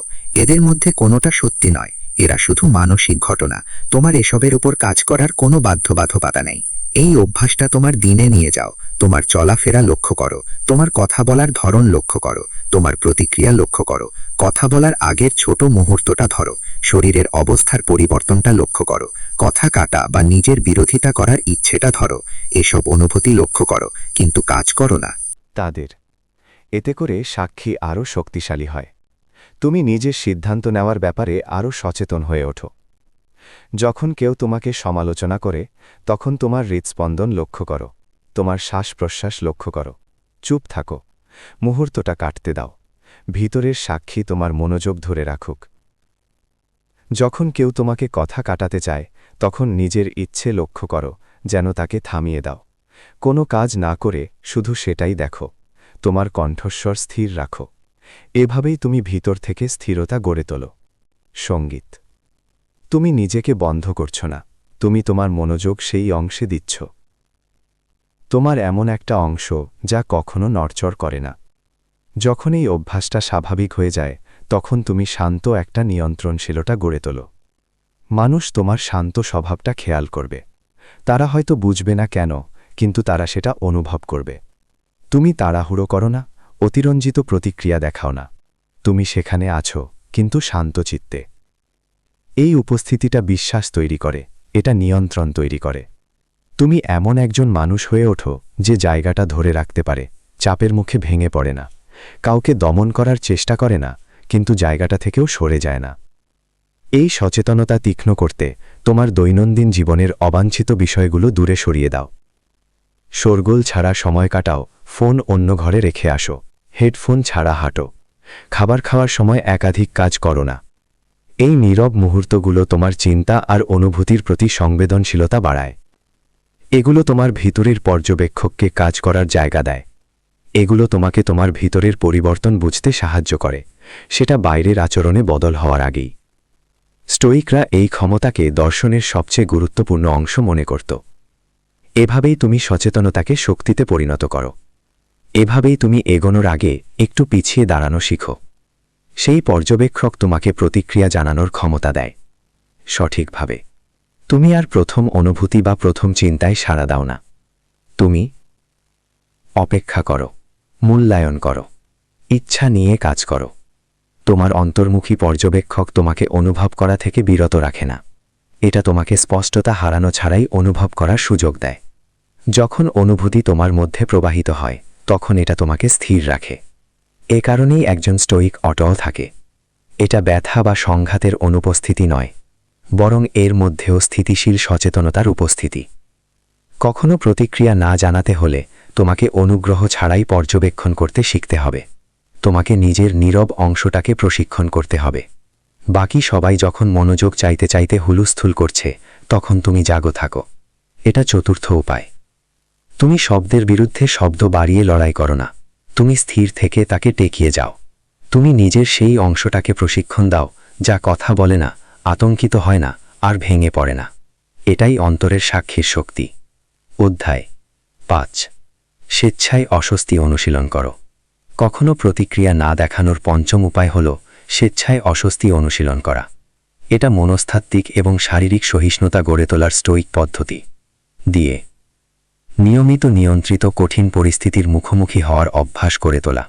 এদের মধ্যে কোনোটা সত্যি নয়, এরা শুধু মানসিক ঘটনা। তোমার এসবের উপর কাজ করার কোনো বাধ্যবাধকতা নেই। এই অভ্যাসটা তোমার দিনে নিয়ে যাও। তোমার চলাফেরা লক্ষ্য করো, তোমার কথা বলার ধরন লক্ষ্য করো, তোমার প্রতিক্রিয়া লক্ষ্য করো। কথা বলার আগের ছোট মুহূর্তটা ধরো, শরীরের অবস্থার পরিবর্তনটা লক্ষ্য করো, কথা কাটা বা নিজের বিরোধিতা করার ইচ্ছেটা ধরো। এসব অনুভূতি লক্ষ্য করো, কিন্তু কাজ করো না তাদের। এতে করে সাক্ষী আরও শক্তিশালী হয়। তুমি নিজের সিদ্ধান্ত নেওয়ার ব্যাপারে আরও সচেতন হয়ে ওঠো। যখন কেউ তোমাকে সমালোচনা করে তখন তোমার হৃৎস্পন্দন লক্ষ্য করো, তোমার শ্বাস-প্রশ্বাস লক্ষ্য করো। চুপ থাকো, মুহূর্তটা কাটতে দাও। ভিতরের সাক্ষী তোমার মনোযোগ ধরে রাখুক। যখন কেউ তোমাকে কথা কাটাতে চায় তখন নিজের ইচ্ছে লক্ষ্য করো, যেন তাকে থামিয়ে দাও। কোনো কাজ না করে শুধু সেটাই দেখো। তোমার কণ্ঠস্বর স্থির রাখো। এভাবেই তুমি ভিতর থেকে স্থিরতা গড়ে তোলো। সঙ্গীত। তুমি নিজেকে বন্ধ করছ না, তুমি তোমার মনোযোগ সেই অংশে দিচ্ছ। তোমার এমন একটা অংশ যা কখনো নড়চড় করে না। যখন এই অভ্যাসটা স্বাভাবিক হয়ে যায় তখন তুমি শান্ত একটা নিয়ন্ত্রণশীলতা গড়ে তোলো। মানুষ তোমার শান্ত স্বভাবটা খেয়াল করবে। তারা হয়তো বুঝবে না কেন, কিন্তু তারা সেটা অনুভব করবে। তুমি তাড়াহুড়ো করো না, অতিরঞ্জিত প্রতিক্রিয়া দেখাও না। তুমি সেখানে আছো, কিন্তু শান্ত চিত্তে। এই উপস্থিতিটা বিশ্বাস তৈরি করে, এটা নিয়ন্ত্রণ তৈরি করে। তুমি এমন একজন মানুষ হয়ে ওঠো যে জায়গাটা ধরে রাখতে পারে, চাপের মুখে ভেঙে পড়ে না, কাউকে দমন করার চেষ্টা করে না, কিন্তু জায়গাটা থেকেও সরে যায় না। এই সচেতনতা তীক্ষ্ণ করতে তোমার দৈনন্দিন জীবনের অবাঞ্ছিত বিষয়গুলো দূরে সরিয়ে দাও। শোরগোল ছাড়া সময় কাটাও, ফোন অন্য ঘরে রেখে আসো, হেডফোন ছাড়া হাঁটো। খাবার খাওয়ার সময় একাধিক কাজ করো না। এই নীরব মুহূর্তগুলো তোমার চিন্তা আর অনুভূতির প্রতি সংবেদনশীলতা বাড়ায়। এগুলো তোমার ভিতরের পর্যবেক্ষককে কাজ করার জায়গা দেয়। এগুলো তোমাকে তোমার ভিতরের পরিবর্তন বুঝতে সাহায্য করে, সেটা বাইরের আচরণে বদল হওয়ার আগেই। স্টোয়িকরা এই ক্ষমতাকে দর্শনের সবচেয়ে গুরুত্বপূর্ণ অংশ মনে করত। এভাবেই তুমি সচেতনতাকে শক্তিতে পরিণত করো। এভাবেই তুমি এগোনোর আগে একটু পিছিয়ে দাঁড়ানো শিখো। সেই পর্যবেক্ষক তোমাকে প্রতিক্রিয়া জানানোর ক্ষমতা দেয় সঠিকভাবে। তুমি আর প্রথম অনুভূতি বা প্রথম চিন্তায় সাড়া দাও না। তুমি অপেক্ষা করো, মূল্যায়ন করো, ইচ্ছা নিয়ে কাজ করো। তোমার অন্তর্মুখী পর্যবেক্ষক তোমাকে অনুভব করা থেকে বিরত রাখে না। এটা তোমাকে স্পষ্টতা হারানো ছাড়াই অনুভব করার সুযোগ দেয়। যখন অনুভূতি তোমার মধ্যে প্রবাহিত হয় তখন এটা তোমাকে স্থির রাখে। এ কারণেই একজন স্টোয়িক অটল থাকে। এটা ব্যথা বা সংঘাতের অনুপস্থিতি নয়, বরং এর মধ্যেও স্থিতিশীল সচেতনতার উপস্থিতি। কখনো প্রতিক্রিয়া না জানাতে হলে তোমাকে অনুগ্রহ ছাড়াই পর্যবেক্ষণ করতে শিখতে হবে। তোমাকে নিজের নীরব অংশটাকে প্রশিক্ষণ করতে হবে। বাকি সবাই যখন মনোযোগ চাইতে চাইতে হুলুস্থুল করছে তখন তুমি জাগো থাকো। এটা চতুর্থ উপায়। তুমি শব্দের বিরুদ্ধে শব্দ বাড়িয়ে লড়াই করো না, তুমি স্থির থেকে তাকে টেকিয়ে যাও। তুমি নিজের সেই অংশটাকে প্রশিক্ষণ দাও যা কথা বলে না, আতঙ্কিত হয় না, আর ভেঙে পড়ে না। এটাই অন্তরের সাক্ষীর শক্তি। অধ্যায় 5। স্বেচ্ছায় অস্বস্তি অনুশীলন করো। কখনো প্রতিক্রিয়া না দেখানোর পঞ্চম উপায় হল স্বেচ্ছায় অস্বস্তি অনুশীলন করা। এটা মনস্তাত্ত্বিক এবং শারীরিক সহিষ্ণুতা গড়ে তোলার স্টোয়িক পদ্ধতি দিয়ে নিয়মিত নিয়ন্ত্রিত কঠিন পরিস্থিতির মুখোমুখি হওয়ার অভ্যাস করে তোলা।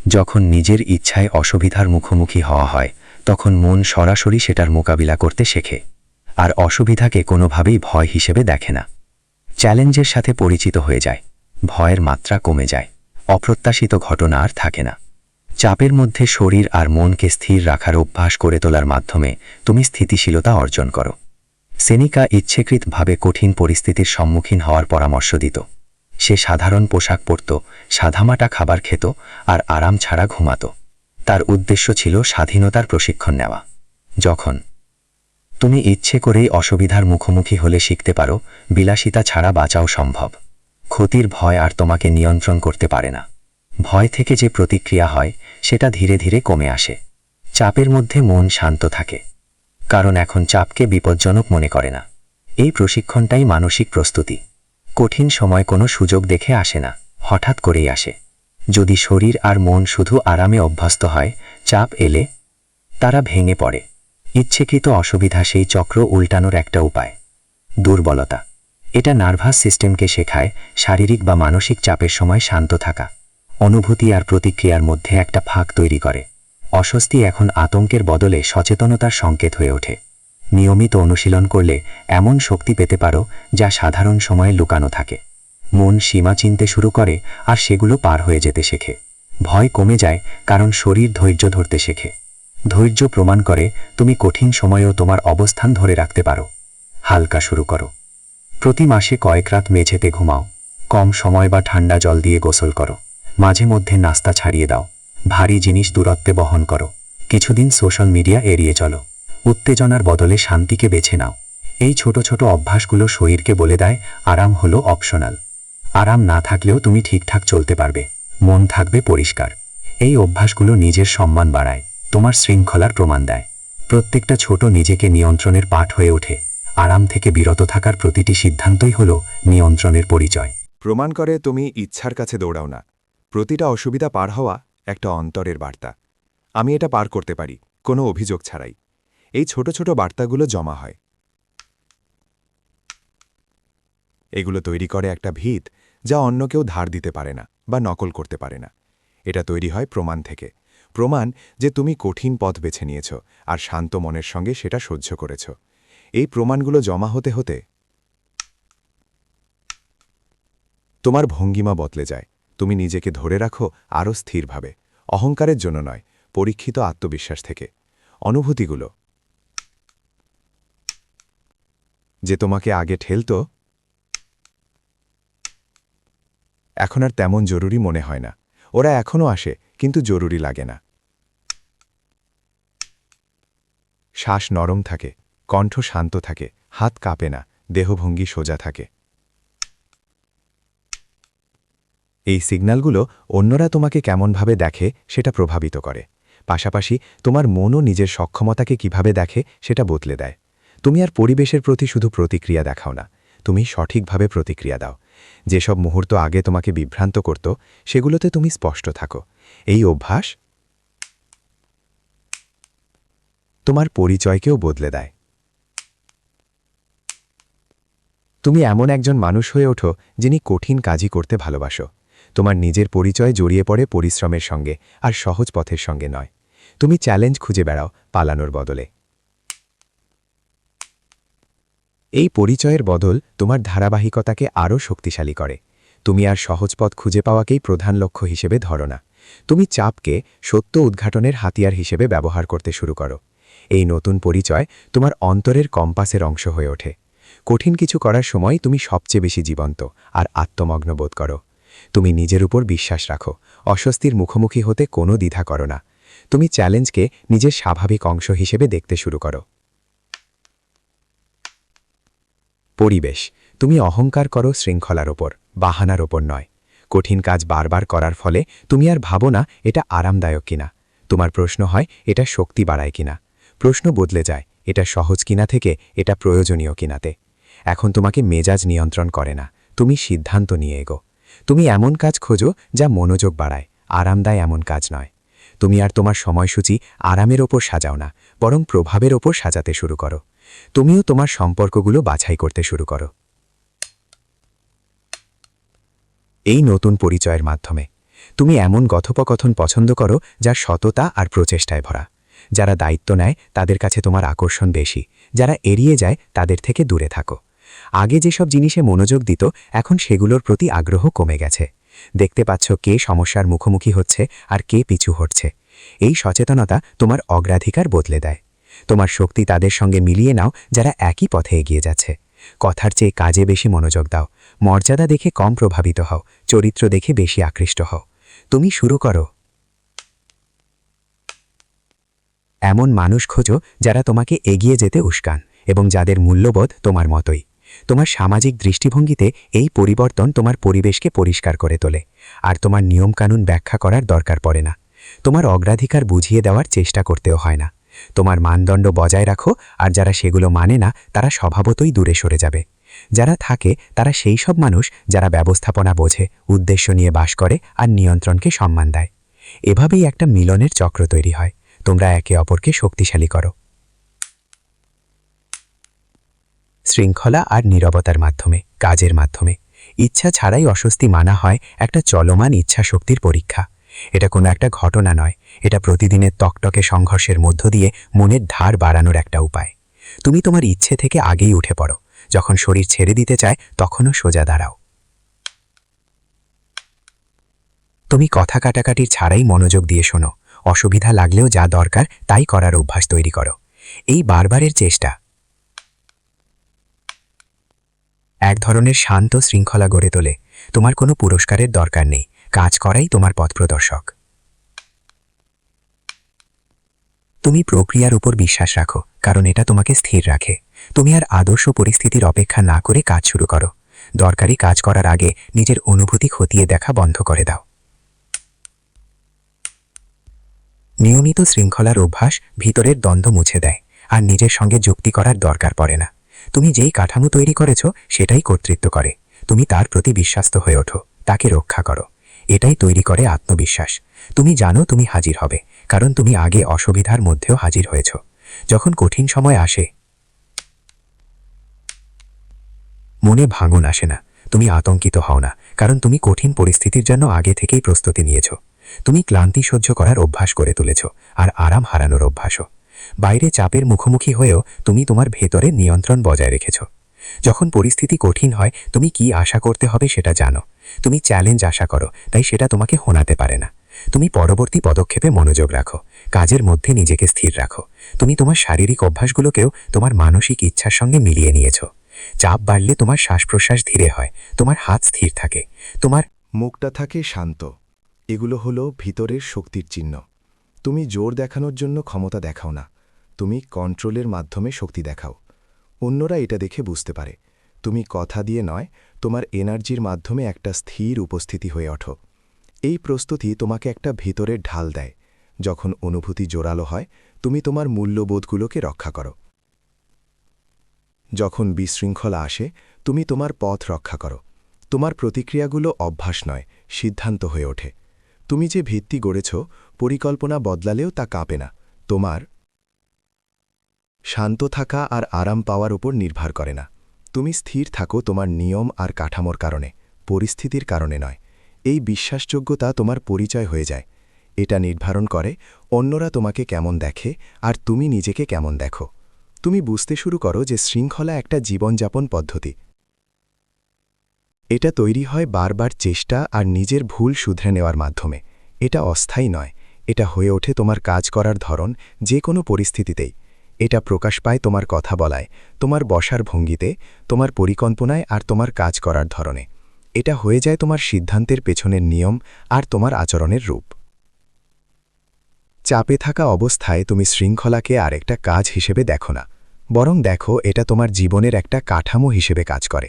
যখন নিজের ইচ্ছায় অসুবিধার মুখোমুখি হওয়া হয় তখন মন সরাসরি সেটার মোকাবিলা করতে শেখে, আর অসুবিধাকে কোনোভাবেই ভয় হিসেবে দেখে না। চ্যালেঞ্জের সাথে পরিচিত হয়ে যায়, ভয়ের মাত্রা কমে যায়, অপ্রত্যাশিত ঘটনা আর থাকে না। চাপের মধ্যে শরীর আর মনকে স্থির রাখার অভ্যাস করে তোলার মাধ্যমে তুমি স্থিতিশীলতা অর্জন করো। সেনিকা ইচ্ছাকৃতভাবে কঠিন পরিস্থিতির সম্মুখীন হওয়ার পরামর্শ দিত। সে সাধারণ পোশাক পরত, সাদামাটা খাবার খেত আর আরাম ছাড়া ঘুমাত। তার উদ্দেশ্য ছিল স্বাধীনতার প্রশিক্ষণ নেওয়া। যখন তুমি ইচ্ছে করেই অসুবিধার মুখোমুখি হলে শিখতে পারো বিলাসিতা ছাড়া বাঁচাও সম্ভব। ক্ষতির ভয় আর তোমাকে নিয়ন্ত্রণ করতে পারে না। ভয় থেকে যে প্রতিক্রিয়া হয় সেটা ধীরে ধীরে কমে আসে। চাপের মধ্যে মন শান্ত থাকে, কারণ এখন চাপকে বিপজ্জনক মনে করে না। এই প্রশিক্ষণটাই মানসিক প্রস্তুতি। কঠিন সময় কোনো সুযোগ দেখে আসে না, হঠাৎ করেই আসে। যদি শরীর আর মন শুধু আরামে অভ্যস্ত হয়, চাপ এলে তারা ভেঙে পড়ে। ইচ্ছেকৃত অসুবিধা সেই চক্র উল্টানোর একটা উপায়। দুর্বলতা। এটা নার্ভাস সিস্টেমকে শেখায় শারীরিক বা মানসিক চাপের সময় শান্ত থাকা। অনুভূতি আর প্রতিক্রিয়ার মধ্যে একটা ফাঁক তৈরি করে। অস্বস্তি এখন আতঙ্কের বদলে সচেতনতার সংকেত হয়ে ওঠে। নিয়মিত অনুশীলন করলে এমন শক্তি পেতে পারো যা সাধারণ সময়ে লুকানো থাকে। মন সীমা চিনতে শুরু করে আর সেগুলো পার হয়ে যেতে শেখে। ভয় কমে যায় কারণ শরীর ধৈর্য ধরতে শেখে। ধৈর্য প্রমাণ করে তুমি কঠিন সময়েও তোমার অবস্থান ধরে রাখতে পারো। হালকা শুরু করো। প্রতি মাসে কয়েক রাত মেঝেতে ঘুমাও। কম সময় বা ঠান্ডা জল দিয়ে গোসল করো। মাঝে মধ্যে নাস্তা ছাড়িয়ে দাও। ভারী জিনিস দূরত্বে বহন করো। কিছুদিন সোশ্যাল মিডিয়া এড়িয়ে চলো। উত্তেজনার বদলে শান্তিকে বেছে নাও। এই ছোট ছোট অভ্যাসগুলো শরীরকে বলে দেয় আরাম হলো অপশনাল। আরাম না থাকলেও তুমি ঠিকঠাক চলতে পারবে। মন থাকবে পরিষ্কার। এই অভ্যাসগুলো নিজের সম্মান বাড়ায়, তোমার শৃঙ্খলার প্রমাণ দেয়। প্রত্যেকটা ছোট নিজেকে নিয়ন্ত্রণের পাঠ হয়ে ওঠে। আরাম থেকে বিরত থাকার প্রতিটি সিদ্ধান্তই হল নিয়ন্ত্রণের পরিচয়। প্রমাণ করে তুমি ইচ্ছার কাছে দৌড়াও না। প্রতিটা অসুবিধা পার হওয়া একটা অন্তরের বার্তা। আমি এটা পার করতে পারি, কোনো অভিযোগ ছাড়াই। এই ছোট ছোট বার্তাগুলো জমা হয়। এগুলো তৈরি করে একটা ভিত, যা অন্য কেউ ধার দিতে পারে না বা নকল করতে পারে না। এটা তৈরি হয় প্রমাণ থেকে। প্রমাণ যে তুমি কঠিন পথ বেছে নিয়েছ আর শান্ত মনের সঙ্গে সেটা সহ্য করেছ। এই প্রমাণগুলো জমা হতে হতে তোমার ভঙ্গিমা বদলে যায়। তুমি নিজেকে ধরে রাখো আরও স্থিরভাবে, অহংকারের জন্য নয়, পরীক্ষিত আত্মবিশ্বাস থেকে। অনুভূতিগুলো যে তোমাকে আগে ঠেলত, এখন আর তেমন জরুরি মনে হয় না। ওরা এখনও আসে, কিন্তু জরুরি লাগে না। শ্বাস নরম থাকে, কণ্ঠ শান্ত থাকে, হাত কাঁপে না, দেহভঙ্গি সোজা থাকে। এই সিগন্যালগুলো অন্যরা তোমাকে কেমনভাবে দেখে সেটা প্রভাবিত করে। পাশাপাশি তোমার মনও নিজের সক্ষমতাকে কিভাবে দেখে সেটা বদলে দেয়। তুমি আর পরিবেশের প্রতি শুধু প্রতিক্রিয়া দেখাও না, তুমি সঠিকভাবে প্রতিক্রিয়া দাও। যেসব মুহূর্ত আগে তোমাকে বিভ্রান্ত করত, সেগুলোতে তুমি স্পষ্ট থাকো। এই অভ্যাস তোমার পরিচয়কেও বদলে দেয়। তুমি এমন একজন মানুষ হয়ে ওঠো যিনি কঠিন কাজই করতে ভালোবাসো। তোমার নিজের পরিচয় জড়িয়ে পড়ে পরিশ্রমের সঙ্গে আর সহজ পথের সঙ্গে নয়। তুমি চ্যালেঞ্জ খুঁজে বেড়াও পালানোর বদলে। এই পরিচয়ের বদল তোমার ধারাবাহিকতাকে আরও শক্তিশালী করে। তুমি আর সহজ পথ খুঁজে পাওয়াকেই প্রধান লক্ষ্য হিসেবে ধরো না। তুমি চাপকে সত্য উদ্ঘাটনের হাতিয়ার হিসেবে ব্যবহার করতে শুরু করো। এই নতুন পরিচয় তোমার অন্তরের কম্পাসের অংশ হয়ে ওঠে। কঠিন কিছু করার সময় তুমি সবচেয়ে বেশি জীবন্ত আর আত্মমগ্ন বোধ করো। তুমি নিজের উপর বিশ্বাস রাখো, অস্বস্তির মুখোমুখি হতে কোনো দ্বিধা করো না। তুমি চ্যালেঞ্জকে নিজের স্বাভাবিক অংশ হিসেবে দেখতে শুরু করো। পরিবেশ, তুমি অহংকার করো শৃঙ্খলার ওপর, বাহানার ওপর নয়। কঠিন কাজ বারবার করার ফলে তুমি আর ভাবো না এটা আরামদায়ক কিনা। তোমার প্রশ্ন হয় এটা শক্তি বাড়ায় কিনা। প্রশ্ন বদলে যায় এটা সহজ কিনা থেকে এটা প্রয়োজনীয় কিনাতে। এখন তোমাকে মেজাজ নিয়ন্ত্রণ করে না, তুমি সিদ্ধান্ত নিয়ে এগো। তুমি এমন কাজ খোঁজো যা মনোযোগ বাড়ায়, আরাম দেয় এমন কাজ নয়। তুমি আর তোমার সময়সূচি আরামের ওপর সাজাও না, বরং প্রভাবের ওপর সাজাতে শুরু করো। তুমিও তোমার সম্পর্কগুলো বাছাই করতে শুরু করো। এই নতুন পরিচয়ের মাধ্যমে তুমি এমন কথোপকথন পছন্দ করো যা সততা আর প্রচেষ্টায় ভরা। যারা দায়িত্ব নেয় তাদের কাছে তোমার আকর্ষণ বেশি, যারা এড়িয়ে যায় তাদের থেকে দূরে থাকো। আগে যেসব জিনিসে মনোযোগ দিত, এখন সেগুলোর প্রতি আগ্রহ কমে গেছে। দেখতে পাচ্ছ কে সমস্যার মুখোমুখি হচ্ছে আর কে পিছু হটছে। এই সচেতনতা তোমার অগ্রাধিকার বদলে দেয়। তোমার শক্তি তাদের সঙ্গে মিলিয়ে নাও যারা একই পথে এগিয়ে যাচ্ছে। কথার চেয়ে কাজে বেশি মনোযোগ দাও। মর্যাদা দেখে কম প্রভাবিত হও, চরিত্র দেখে বেশি আকৃষ্ট হও। তুমি শুরু করো। এমন মানুষ খোঁজো যারা তোমাকে এগিয়ে যেতে উস্কান এবং যাদের মূল্যবোধ তোমার মতোই। তোমার সামাজিক দৃষ্টিভঙ্গিতে এই পরিবর্তন তোমার পরিবেশকে পরিষ্কার করে তোলে, আর তোমার নিয়মকানুন ব্যাখ্যা করার দরকার পড়ে না। তোমার অগ্রাধিকার বুঝিয়ে দেওয়ার চেষ্টা করতেও হয় না। তোমার মানদণ্ড বজায় রাখো, আর যারা সেগুলো মানে না তারা স্বভাবতই দূরে সরে যাবে। যারা থাকে তারা সেই সব মানুষ যারা ব্যবস্থাপনা বোঝে, উদ্দেশ্য নিয়ে বাস করে আর নিয়ন্ত্রণকে সম্মান দেয়। এভাবেই একটা মিলনের চক্র তৈরি হয়। তোমরা একে অপরকে শক্তিশালী করো। শৃঙ্খলা আর নীরবতার মাধ্যমে, কাজের মাধ্যমে। ইচ্ছা ছাড়াই অস্বস্তি মানা হয় একটা চলমান ইচ্ছা শক্তির পরীক্ষা। এটা কোনো একটা ঘটনা নয়, এটা প্রতিদিনের তকটকে সংঘর্ষের মধ্য দিয়ে মনের ধার বাড়ানোর একটা উপায়। তুমি তোমার ইচ্ছে থেকে আগেই উঠে পড়ো। যখন শরীর ছেড়ে দিতে চায় তখনও সোজা দাঁড়াও। তুমি কথা কাটাকাটির ছাড়াই মনোযোগ দিয়ে শোনো। অসুবিধা লাগলেও যা দরকার তাই করার অভ্যাস তৈরি করো। এই বারবারের চেষ্টা এক ধরনের শান্ত শৃঙ্খলা গড়ে তোলে। তোমার কোনো পুরস্কারের দরকার নেই, কাজ করাই তোমার পথপ্রদর্শক। তুমি প্রক্রিয়ার উপর বিশ্বাস রাখো, কারণ এটা তোমাকে স্থির রাখে। তুমি আর আদর্শ পরিস্থিতির অপেক্ষা না করে কাজ শুরু করো। দরকারি কাজ করার আগে নিজের অনুভূতি খতিয়ে দেখা বন্ধ করে দাও। নিয়মিত শৃঙ্খলার অভ্যাস ভিতরের দ্বন্দ্ব মুছে দেয়, আর নিজের সঙ্গে যুক্তি করার দরকার পড়ে না। তুমি যেই কাঠামো তৈরি করেছ সেটাই কর্তৃত্ব করে। তুমি তার প্রতি বিশ্বাস্ত হয়ে ওঠো, তাকে রক্ষা করো। এটাই তৈরি করে আত্মবিশ্বাস। তুমি জানো তুমি হাজির হবে, কারণ তুমি আগে অসুবিধার মধ্যেও হাজির হয়েছ। যখন কঠিন সময় আসে মনে ভাঙন আসে না, তুমি আতঙ্কিত হও না, কারণ তুমি কঠিন পরিস্থিতির জন্য আগে থেকেই প্রস্তুতি নিয়েছ। তুমি ক্লান্তি সহ্য করার অভ্যাস করে তুলেছ, আর আরাম হারানোর অভ্যাসও। বাইরে চাপের মুখোমুখি হয়েও তুমি তোমার ভেতরে নিয়ন্ত্রণ বজায় রেখেছ। যখন পরিস্থিতি কঠিন হয় তুমি কি আশা করতে হবে সেটা জানো। তুমি চ্যালেঞ্জ আশা করো, তাই সেটা তোমাকে হোনাতে পারে না। তুমি পরবর্তী পদক্ষেপে মনোযোগ রাখো, কাজের মধ্যে নিজেকে স্থির রাখো। তুমি তোমার শারীরিক অভ্যাসগুলোকেও তোমার মানসিক ইচ্ছার সঙ্গে মিলিয়ে নিয়েছ। চাপ বাড়লে তোমার শ্বাস প্রশ্বাস ধীরে হয়, তোমার হাত স্থির থাকে, তোমার মুখটা থাকে শান্ত। এগুলো হলো ভিতরের শক্তির চিহ্ন। তুমি জোর দেখানোর জন্য ক্ষমতা দেখাও না, তুমি কন্ট্রোলের মাধ্যমে শক্তি দেখাও। অন্যরা এটা দেখে বুঝতে পারে তুমি কথা দিয়ে নয়, তোমার এনার্জির মাধ্যমে একটা স্থির উপস্থিতি হয়ে ওঠো। এই প্রস্তুতি তোমাকে একটা ভিতরের ঢাল দেয়। যখন অনুভূতি জোরালো হয় তুমি তোমার মূল্যবোধগুলোকে রক্ষা করো। যখন বিশৃঙ্খলা আসে তুমি তোমার পথ রক্ষা করো। তোমার প্রতিক্রিয়াগুলো অভ্যাস নয়, সিদ্ধান্ত হয়ে ওঠে। তুমি যে ভিত্তি গড়েছ, পরিকল্পনা বদলালেও তা কাঁপে না। তোমার শান্ত থাকা আর আরাম পাওয়ার উপর নির্ভর করে না। তুমি স্থির থাকো তোমার নিয়ম আর কাঠামোর কারণে, পরিস্থিতির কারণে নয়। এই বিশ্বাসযোগ্যতা তোমার পরিচয় হয়ে যায়। এটা নির্ধারণ করে অন্যরা তোমাকে কেমন দেখে আর তুমি নিজেকে কেমন দেখো। তুমি বুঝতে শুরু করো যে শৃঙ্খলা একটা জীবনযাপন পদ্ধতি। এটা তৈরি হয় বারবার চেষ্টা আর নিজের ভুল শুধরে নেওয়ার মাধ্যমে। এটা অস্থায়ী নয়, এটা হয়ে ওঠে তোমার কাজ করার ধরন, যে কোনো পরিস্থিতিতেই। এটা প্রকাশ পায় তোমার কথা বলায়, তোমার বসার ভঙ্গিতে, তোমার পরিকল্পনায় আর তোমার কাজ করার ধরনে। এটা হয়ে যায় তোমার সিদ্ধান্তের পেছনের নিয়ম আর তোমার আচরণের রূপ। চাপে থাকা অবস্থায় তুমি শৃঙ্খলাকে আরেকটা কাজ হিসেবে দেখো না, বরং দেখো এটা তোমার জীবনের একটা কাঠামো হিসেবে কাজ করে।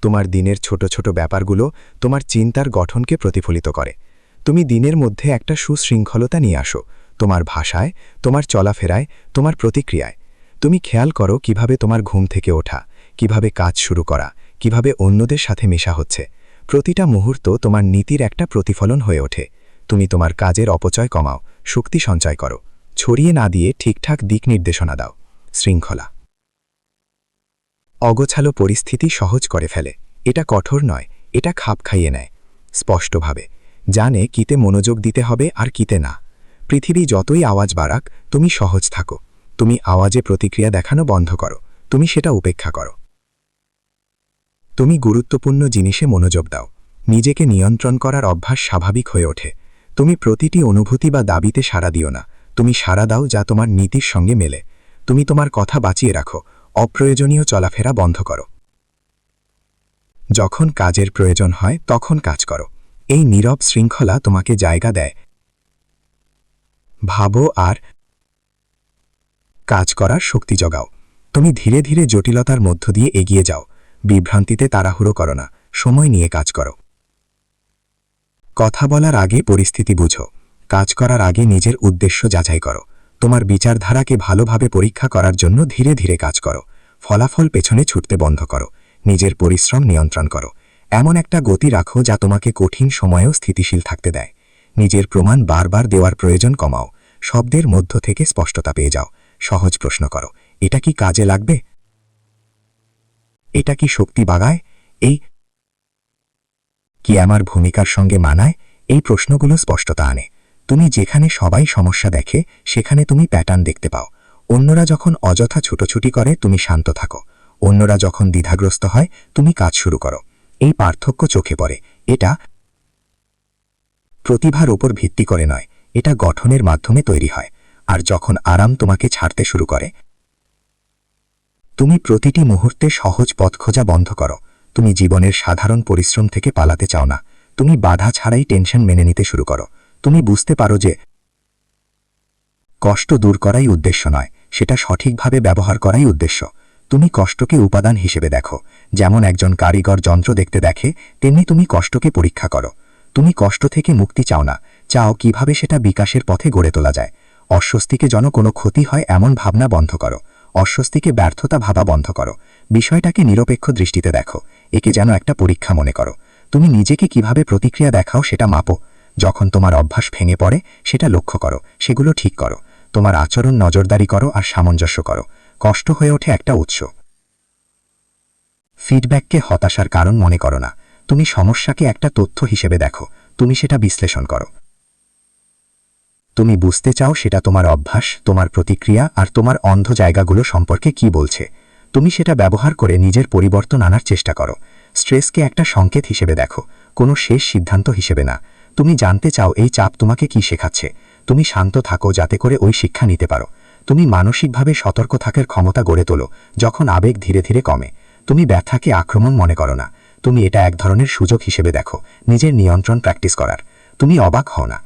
তোমার দিনের ছোট ছোট ব্যাপারগুলো তোমার চিন্তার গঠনকে প্রতিফলিত করে। তুমি দিনের মধ্যে একটা সুশৃঙ্খলতা নিয়ে আসো, তোমার ভাষায়, তোমার চলাফেরায়, তোমার প্রতিক্রিয়ায়। তুমি খেয়াল করো কিভাবে তোমার ঘুম থেকে ওঠা, কিভাবে কাজ শুরু করা, কিভাবে অন্যদের সাথে মেশা হচ্ছে। প্রতিটা মুহূর্ত তোমার নীতির একটা প্রতিফলন হয়ে ওঠে। তুমি তোমার কাজের অপচয় কমাও, শক্তি সঞ্চয় করো, ছড়িয়ে না দিয়ে ঠিকঠাক দিক নির্দেশনা দাও। শৃঙ্খলা অগোছালো পরিস্থিতি সহজ করে ফেলে। এটা কঠোর নয়, এটা খাপ খাইয়ে নেয়। স্পষ্টভাবে জানে কিতে মনোযোগ দিতে হবে আর কিতে না। পৃথিবী যতই আওয়াজ বাড়াক তুমি সহজ থাকো। তুমি আওয়াজে প্রতিক্রিয়া দেখানো বন্ধ করো, তুমি সেটা উপেক্ষা করো। তুমি গুরুত্বপূর্ণ জিনিসে মনোযোগ দাও। নিজেকে নিয়ন্ত্রণ করার অভ্যাস স্বাভাবিক হয়ে ওঠে। তুমি প্রতিটি অনুভূতি বা দাবিতে সাড়া দিও না, তুমি সাড়া দাও যা তোমার নীতির সঙ্গে মেলে। তুমি তোমার কথা বাঁচিয়ে রাখো, অপ্রয়োজনীয় চলাফেরা বন্ধ করো। যখন কাজের প্রয়োজন হয় তখন কাজ করো। এই নীরব শৃঙ্খলা তোমাকে জায়গা দেয় ভাবো আর কাজ করার শক্তি জগাও। তুমি ধীরে ধীরে জটিলতার মধ্য দিয়ে এগিয়ে যাও। বিভ্রান্তিতে তাড়াহুড়ো করো না, সময় নিয়ে কাজ করো। কথা বলার আগে পরিস্থিতি বুঝো, কাজ করার আগে নিজের উদ্দেশ্য যাচাই করো। তোমার বিচারধারাকে ভালোভাবে পরীক্ষা করার জন্য ধীরে ধীরে কাজ করো। ফলাফল পেছনে ছুটতে বন্ধ করো, নিজের পরিশ্রম নিয়ন্ত্রণ করো। এমন একটা গতি রাখো যা তোমাকে কঠিন সময়েও স্থিতিশীল থাকতে দেয়। নিজের প্রমাণ বারবার দেওয়ার প্রয়োজন কমাও। শব্দের মধ্য থেকে স্পষ্টতা পেয়ে যাও। সহজ প্রশ্ন করো, এটা কি কাজে লাগবে? এটা কি শক্তি বাগায়? এই কি আমার ভূমিকার সঙ্গে মানায়? এই প্রশ্নগুলো স্পষ্টতা আনে। তুমি যেখানে সবাই সমস্যা দেখে সেখানে তুমি প্যাটার্ন দেখতে পাও। অন্যরা যখন অযথা ছুটোছুটি করে তুমি শান্ত থাকো। অন্যরা যখন দ্বিধাগ্রস্ত হয় তুমি কাজ শুরু করো। এই পার্থক্য চোখে পড়ে। এটা প্রতিভার উপর ভিত্তি করে নয়, এটা গঠনের মাধ্যমে তৈরি হয়। আর যখন আরাম তোমাকে ছাড়তে শুরু করে, তুমি প্রতিটি মুহূর্তে সহজ পথ খোঁজা বন্ধ করো। তুমি জীবনের সাধারণ পরিশ্রম থেকে পালাতে চাও না, তুমি বাধা ছাড়াই টেনশন মেনে নিতে শুরু করো। তুমি বুঝতে পারো যে কষ্ট দূর করাই উদ্দেশ্য নয়, সেটা সঠিকভাবে ব্যবহার করাই উদ্দেশ্য। তুমি কষ্টকে উপাদান হিসেবে দেখো, যেমন একজন কারিগর যন্ত্র দেখতে দেখে, তেমনি তুমি কষ্টকে পরীক্ষা করো। তুমি কষ্ট থেকে মুক্তি চাও না, চাও কিভাবে সেটা বিকাশের পথে গড়ে তোলা যায়। অস্বস্তিকে যেন কোনো ক্ষতি হয় এমন ভাবনা বন্ধ করো, অস্বস্তিকে ব্যর্থতা ভাবা বন্ধ করো। বিষয়টাকে নিরপেক্ষ দৃষ্টিতে দেখো, একে যেন একটা পরীক্ষা মনে করো। তুমি নিজেকে কিভাবে প্রতিক্রিয়া দেখাও সেটা মাপো। যখন তোমার অভ্যাস ভেঙে পড়ে সেটা লক্ষ্য করো, সেগুলো ঠিক করো। তোমার আচরণ নজরদারি করো আর সামঞ্জস্য করো। কষ্ট হয়ে ওঠে একটা উৎস। ফিডব্যাককে হতাশার কারণ মনে করো না, তুমি সমস্যাকে একটা তথ্য হিসেবে দেখো। তুমি সেটা বিশ্লেষণ করো। তুমি বুঝতে চাও সেটা তোমার অভ্যাস, তোমার প্রতিক্রিয়া আর তোমার অন্ধ জায়গাগুলো সম্পর্কে কি বলছে। তুমি সেটা ব্যবহার করে নিজের পরিবর্তন আনার চেষ্টা করো। স্ট্রেসকে একটা সংকেত হিসেবে দেখো, কোনো শেষ সিদ্ধান্ত হিসেবে না। তুমি জানতে চাও এই চাপ তোমাকে কি শেখাচ্ছে। তুমি শান্ত থাকো যাতে করে ওই শিক্ষা নিতে পারো। তুমি মানসিকভাবে সতর্ক থাকার ক্ষমতা গড়ে তোলো যখন আবেগ ধীরে ধীরে কমে। তুমি ব্যথাকে আক্রমণ মনে করো না, তুমি এটা এক ধরনের সুযোগ হিসেবে দেখো নিজের নিয়ন্ত্রণ প্র্যাকটিস করার। তুমি অবাক হও না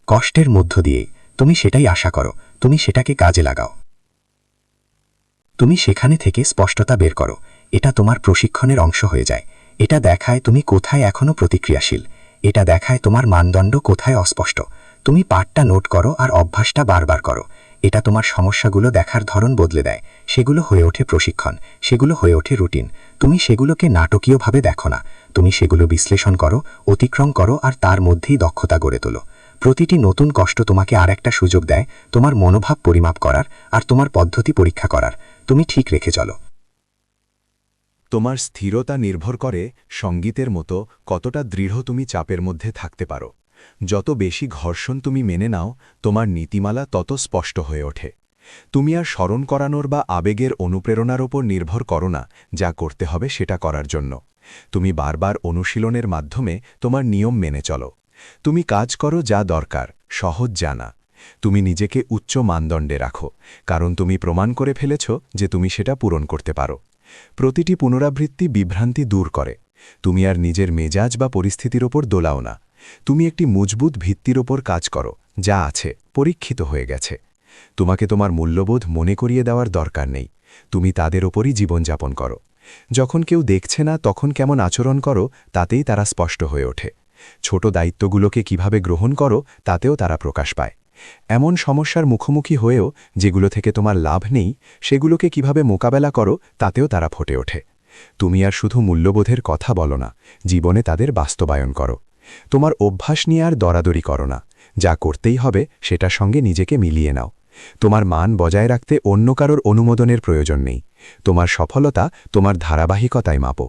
কষ্টের মধ্য দিয়ে, তুমি সেটাই আশা করো, তুমি সেটাকে কাজে লাগাও। তুমি সেখানে থেকে স্পষ্টতা বের করো, এটা তোমার প্রশিক্ষণের অংশ হয়ে যায়। এটা দেখায় তুমি কোথায় এখনো প্রতিক্রিয়াশীল, এটা দেখায় তোমার মানদণ্ড কোথায় অস্পষ্ট। তুমি পাঠটা নোট করো আর অভ্যাসটা বারবার করো। এটা তোমার সমস্যাগুলো দেখার ধরন বদলে দেয়। সেগুলো হয়ে ওঠে প্রশিক্ষণ, সেগুলো হয়ে ওঠে রুটিন। তুমি সেগুলোকে নাটকীয়ভাবে দেখো না, তুমি সেগুলো বিশ্লেষণ করো, অতিক্রম করো আর তার মধ্যেই দক্ষতা গড়ে তোলো। প্রতিটি নতুন কষ্ট তোমাকে আর একটা সুযোগ দেয় তোমার মনোভাব পরিমাপ করার আর তোমার পদ্ধতি পরীক্ষা করার। তুমি ঠিক রেখে চলো। তোমার স্থিরতা নির্ভর করে সঙ্গীতের মতো কতটা দৃঢ় তুমি চাপের মধ্যে থাকতে পারো। যত বেশি ঘর্ষণ তুমি মেনে নাও, তোমার নীতিমালা তত স্পষ্ট হয়ে ওঠে। তুমি আর স্মরণ করানোর বা আবেগের অনুপ্রেরণার ওপর নির্ভর করো না যা করতে হবে সেটা করার জন্য। তুমি বারবার অনুশীলনের মাধ্যমে তোমার নিয়ম মেনে চলো। তুমি কাজ করো যা দরকার, সহজ জানা। তুমি নিজেকে উচ্চ মানদণ্ডে রাখো, কারণ তুমি প্রমাণ করে ফেলেছ যে তুমি সেটা পূরণ করতে পারো। প্রতিটি পুনরাবৃত্তি বিভ্রান্তি দূর করে। তুমি আর নিজের মেজাজ বা পরিস্থিতির ওপর দোলাও না। তুমি একটি মজবুত ভিত্তির ওপর কাজ করো, যা আছে পরীক্ষিত হয়ে গেছে। তোমাকে তোমার মূল্যবোধ মনে করিয়ে দেওয়ার দরকার নেই, তুমি তাদের ওপরই জীবনযাপন করো। যখন কেউ দেখছে না তখন কেমন আচরণ করো তাতেই তারা স্পষ্ট হয়ে ওঠে। ছোট দায়িত্বগুলোকে কিভাবে গ্রহণ করো তাতেও তারা প্রকাশ পায়। এমন সমস্যার মুখোমুখি হয়েও যেগুলো থেকে তোমার লাভ নেই, সেগুলোকে কিভাবে মোকাবেলা করো তাতেও তারা ফুটে ওঠে। তুমি আর শুধু মূল্যবোধের কথা বলো না, জীবনে তাদের বাস্তবায়ন করো। তোমার অভ্যাস নিয়ে আর দরাদরি করো না, যা করতেই হবে সেটার সঙ্গে নিজেকে মিলিয়ে নাও। তোমার মান বজায় রাখতে অন্য কারোর অনুমোদনের প্রয়োজন নেই। তোমার সফলতা তোমার ধারাবাহিকতায় মাপো।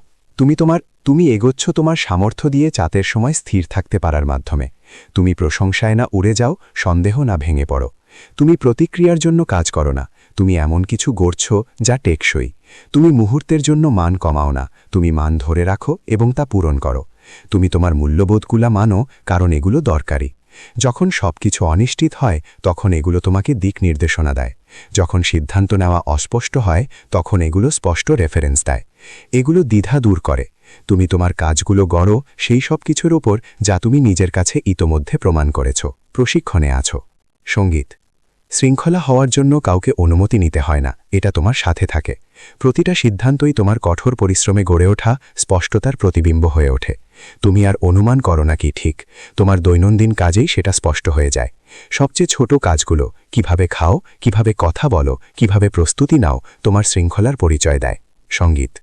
তুমি এগোচ্ছ তোমার সামর্থ্য দিয়ে চাতের সময় স্থির থাকতে পারার মাধ্যমে। তুমি প্রশংসায় না উড়ে যাও, সন্দেহ না ভেঙে পড়ো। তুমি প্রতিক্রিয়ার জন্য কাজ করো না, তুমি এমন কিছু গড়ছ যা টেকসই। তুমি মুহূর্তের জন্য মান কমাও না, তুমি মান ধরে রাখো এবং তা পূরণ করো। তুমি তোমার মূল্যবোধগুলা মানো, কারণ এগুলো দরকারি। যখন সবকিছু অনিশ্চিত হয় তখন এগুলো তোমাকে দিক নির্দেশনা দেয়। যখন সিদ্ধান্ত নেওয়া অস্পষ্ট হয় তখন এগুলো স্পষ্ট রেফারেন্স দেয়। এগুলো দ্বিধা দূর করে। তুমি তোমার কাজগুলো গড়ো সেই সব কিছুর ওপর যা তুমি নিজের কাছে ইতোমধ্যে প্রমাণ করেছ, প্রশিক্ষণে আছো। সঙ্গীত শৃঙ্খলা হওয়ার জন্য কাউকে অনুমতি নিতে হয় না, এটা তোমার সাথে থাকে। প্রতিটা সিদ্ধান্তই তোমার কঠোর পরিশ্রমে গড়ে ওঠা স্পষ্টতার প্রতিবিম্ব হয়ে ওঠে। তুমি আর অনুমান করো না কি ঠিক, তোমার দৈনন্দিন কাজেই সেটা স্পষ্ট হয়ে যায়। সবচেয়ে ছোট কাজগুলো, কিভাবে খাও, কিভাবে কথা বলো, কিভাবে প্রস্তুতি নাও, তোমার শৃঙ্খলার পরিচয় দেয়। সঙ্গীত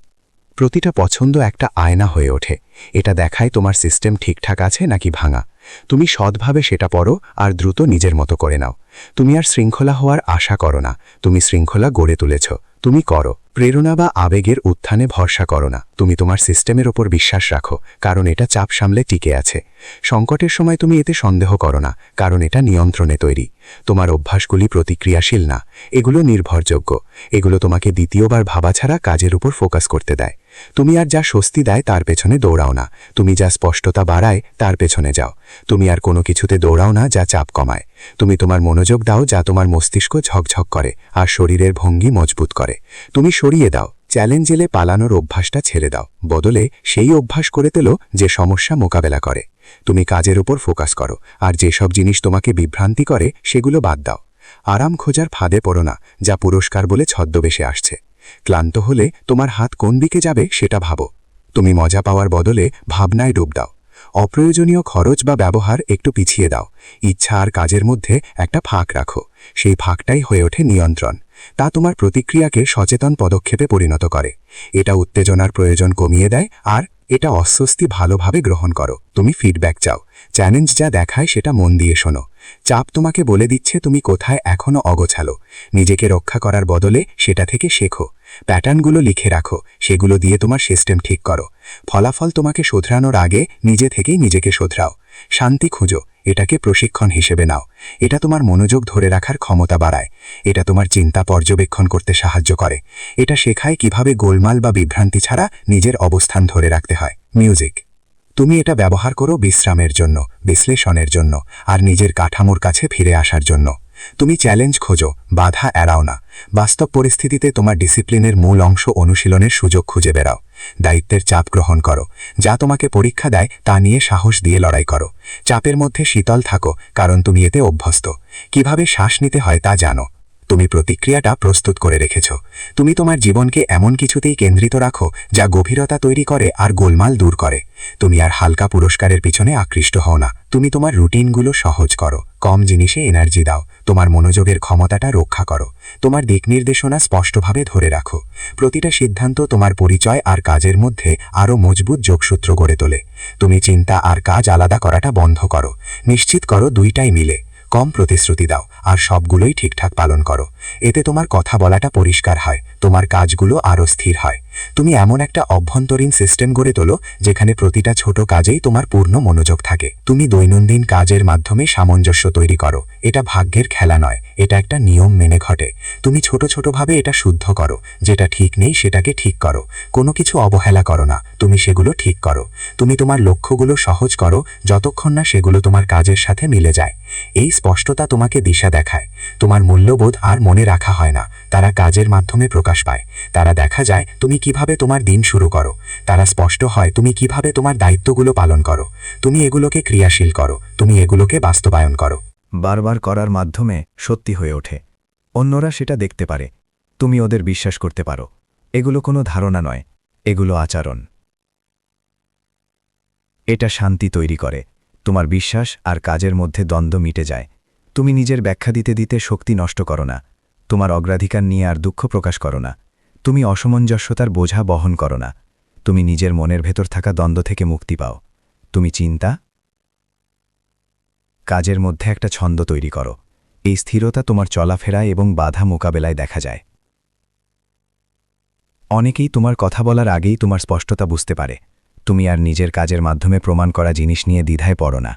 প্রতিটা পছন্দ একটা আয়না হয়ে ওঠে। এটা দেখায় তোমার সিস্টেম ঠিকঠাক আছে নাকি ভাঙা। তুমি সৎভাবে সেটা পড়ো আর দ্রুত নিজের মতো করে নাও। তুমি আর শৃঙ্খলা হওয়ার আশা করো না, তুমি শৃঙ্খলা গড়ে তুলেছ। তুমি করো। প্রেরণা বা আবেগের উত্থানে ভরসা করো না, তুমি তোমার সিস্টেমের ওপর বিশ্বাস রাখো, কারণ এটা চাপ সামলে টিকে আছে। সংকটের সময় তুমি এতে সন্দেহ করো না, কারণ এটা নিয়ন্ত্রণে তৈরি। তোমার অভ্যাসগুলি প্রতিক্রিয়াশীল না, এগুলো নির্ভরযোগ্য। এগুলো তোমাকে দ্বিতীয়বার ভাবা ছাড়া কাজের উপর ফোকাস করতে দেয়। তুমি আর যা স্বস্তি দেয় তার পেছনে দৌড়াও না, তুমি যা স্পষ্টতা বাড়ায় তার পেছনে যাও। তুমি আর কোনো কিছুতে দৌড়াও না যা চাপ কমায়। তুমি তোমার মনোযোগ দাও যা তোমার মস্তিষ্ক ঝকঝক করে আর শরীরের ভঙ্গি মজবুত করে। তুমি সরিয়ে দাও, চ্যালেঞ্জ এলে পালানোর অভ্যাসটা ছেড়ে দাও, বদলে সেই অভ্যাস করে তোলো যে সমস্যা মোকাবেলা করে। তুমি কাজের উপর ফোকাস করো, আর যেসব জিনিস তোমাকে বিভ্রান্তি করে সেগুলো বাদ দাও। আরাম খোঁজার ফাঁদে পড়ো না, যা পুরস্কার বলে ছদ্মবেশে আসছে। ক্লান্ত হলে তোমার হাত কোন দিকে যাবে সেটা ভাবো। তুমি মজা পাওয়ার বদলে ভাবনায় ডুব দাও। অপ্রয়োজনীয় খরচ বা ব্যবহার একটু পিছিয়ে দাও। ইচ্ছা আর কাজের মধ্যে একটা ফাঁক রাখো, সেই ফাঁকটাই হয়ে ওঠে নিয়ন্ত্রণ। তা তোমার প্রতিক্রিয়াকে সচেতন পদক্ষেপে পরিণত করে। এটা উত্তেজনার প্রয়োজন কমিয়ে দেয়, আর এটা অস্বস্তি ভালোভাবে গ্রহণ করো। তুমি ফিডব্যাক চাও, চ্যালেঞ্জ যা দেখায় সেটা মন দিয়ে শোনো। চাপ তোমাকে বলে দিচ্ছে তুমি কোথায় এখনও অগোছালো। নিজেকে রক্ষা করার বদলে সেটা থেকে শেখো। প্যাটার্নগুলো লিখে রাখো, সেগুলো দিয়ে তোমার সিস্টেম ঠিক করো। ফলাফল তোমাকে শোধরানোর আগে নিজে থেকেই নিজেকে শোধরাও। শান্তি খুঁজো, এটাকে প্রশিক্ষণ হিসেবে নাও। এটা তোমার মনোযোগ ধরে রাখার ক্ষমতা বাড়ায়। এটা তোমার চিন্তা পর্যবেক্ষণ করতে সাহায্য করে। এটা শেখায় কিভাবে গোলমাল বা বিভ্রান্তি ছাড়া নিজের অবস্থান ধরে রাখতে হয়। মিউজিক। তুমি এটা ব্যবহার করো বিশ্রামের জন্য, বিশ্লেষণের জন্য, আর নিজের কাঠামোর কাছে ফিরে আসার জন্য। তুমি চ্যালেঞ্জ খোঁজো, বাধা এড়াও না। বাস্তব পরিস্থিতিতে তোমার ডিসিপ্লিনের মূল অংশ অনুশীলনের সুযোগ খুঁজে বেরাও। দায়িত্বের চাপ গ্রহণ করো, যা তোমাকে পরীক্ষা দেয় তা নিয়ে সাহস দিয়ে লড়াই করো। চাপের মধ্যে শীতল থাকো, কারণ তুমি এতে অভ্যস্ত। কিভাবে শ্বাস নিতে হয় তা জানো। তুমি প্রতিক্রিয়াটা প্রস্তুত করে রেখেছ। তুমি তোমার জীবনকে এমন কিছুতেই কেন্দ্রিত রাখো যা গভীরতা তৈরি করে আর গোলমাল দূর করে। তুমি আর হালকা পুরস্কারের পিছনে আকৃষ্ট হও না। তুমি তোমার রুটিনগুলো সহজ করো, কম জিনিসে এনার্জি দাও, তোমার মনোযোগের ক্ষমতাটা রক্ষা করো। তোমার দিক নির্দেশনা স্পষ্টভাবে ধরে রাখো। প্রতিটা সিদ্ধান্ত তোমার পরিচয় আর কাজের মধ্যে আরও মজবুত যোগসূত্র গড়ে তোলে। তুমি চিন্তা আর কাজ আলাদা করাটা বন্ধ করো। নিশ্চিত করো দুইটাই মিলে। কম প্রতিশ্রুতি দাও আর সবগুলোই ঠিকঠাক পালন করো। এতে তোমার কথা বলাটা পরিষ্কার হয়, তোমার কাজগুলো আরও স্থির হয়। তুমি এমন একটা অভ্যন্তরীণ সিস্টেম গড়ে তোলো যেখানে প্রতিটা ছোট কাজেই তোমার পূর্ণ মনোযোগ থাকে। তুমি দৈনন্দিন কাজের মাধ্যমে সামঞ্জস্য তৈরি করো। এটা ভাগ্যের খেলা নয়, এটা একটা নিয়ম মেনে ঘটে। তুমি ছোট ছোটভাবে এটা শুদ্ধ করো। যেটা ঠিক নেই সেটাকে ঠিক করো। কোনো কিছু অবহেলা করো না, তুমি সেগুলো ঠিক করো। তুমি তোমার লক্ষ্যগুলো সহজ করো যতক্ষণ না সেগুলো তোমার কাজের সাথে মিলে যায়। এই স্পষ্টতা তোমাকে দিশা দেখায়। তোমার মূল্যবোধ আর মনে রাখা হয় না, তারা কাজের মাধ্যমে প্রকাশ পায়। তারা দেখা যায় তুমি কিভাবে তোমার দিন শুরু করো। তারা স্পষ্ট হয় তুমি কিভাবে তোমার দায়িত্বগুলো পালন করো। তুমি এগুলোকে ক্রিয়াশীল করো, তুমি এগুলোকে বাস্তবায়ন করো। বারবার করার মাধ্যমে সত্যি হয়ে ওঠে। অন্যরা সেটা দেখতে পারে, তুমি ওদের বিশ্বাস করতে পারো। এগুলো কোনো ধারণা নয়, এগুলো আচরণ। এটা শান্তি তৈরি করে। তোমার বিশ্বাস আর কাজের মধ্যে দ্বন্দ্ব মিটে যায়। তুমি নিজের ব্যাখ্যা দিতে দিতে শক্তি নষ্ট করো না। তোমার অগ্রাধিকার নিয়ে আর দুঃখ প্রকাশ করো না। তুমি অসামঞ্জস্যতার বোঝা বহন করো না। তুমি নিজের মনের ভেতর থাকা দ্বন্দ্ব থেকে মুক্তি পাও। তুমি চিন্তা কাজের মধ্যে একটা ছন্দ তৈরি করো। এই স্থিরতা তোমার চলাফেরায় এবং বাধা মোকাবেলায় দেখা যায়। অনেকেই তোমার কথা বলার আগেই তোমার স্পষ্টতা বুঝতে পারে। তুমি আর নিজের কাজের মাধ্যমে প্রমাণ করা জিনিস নিয়ে দ্বিধায় পড়ো না।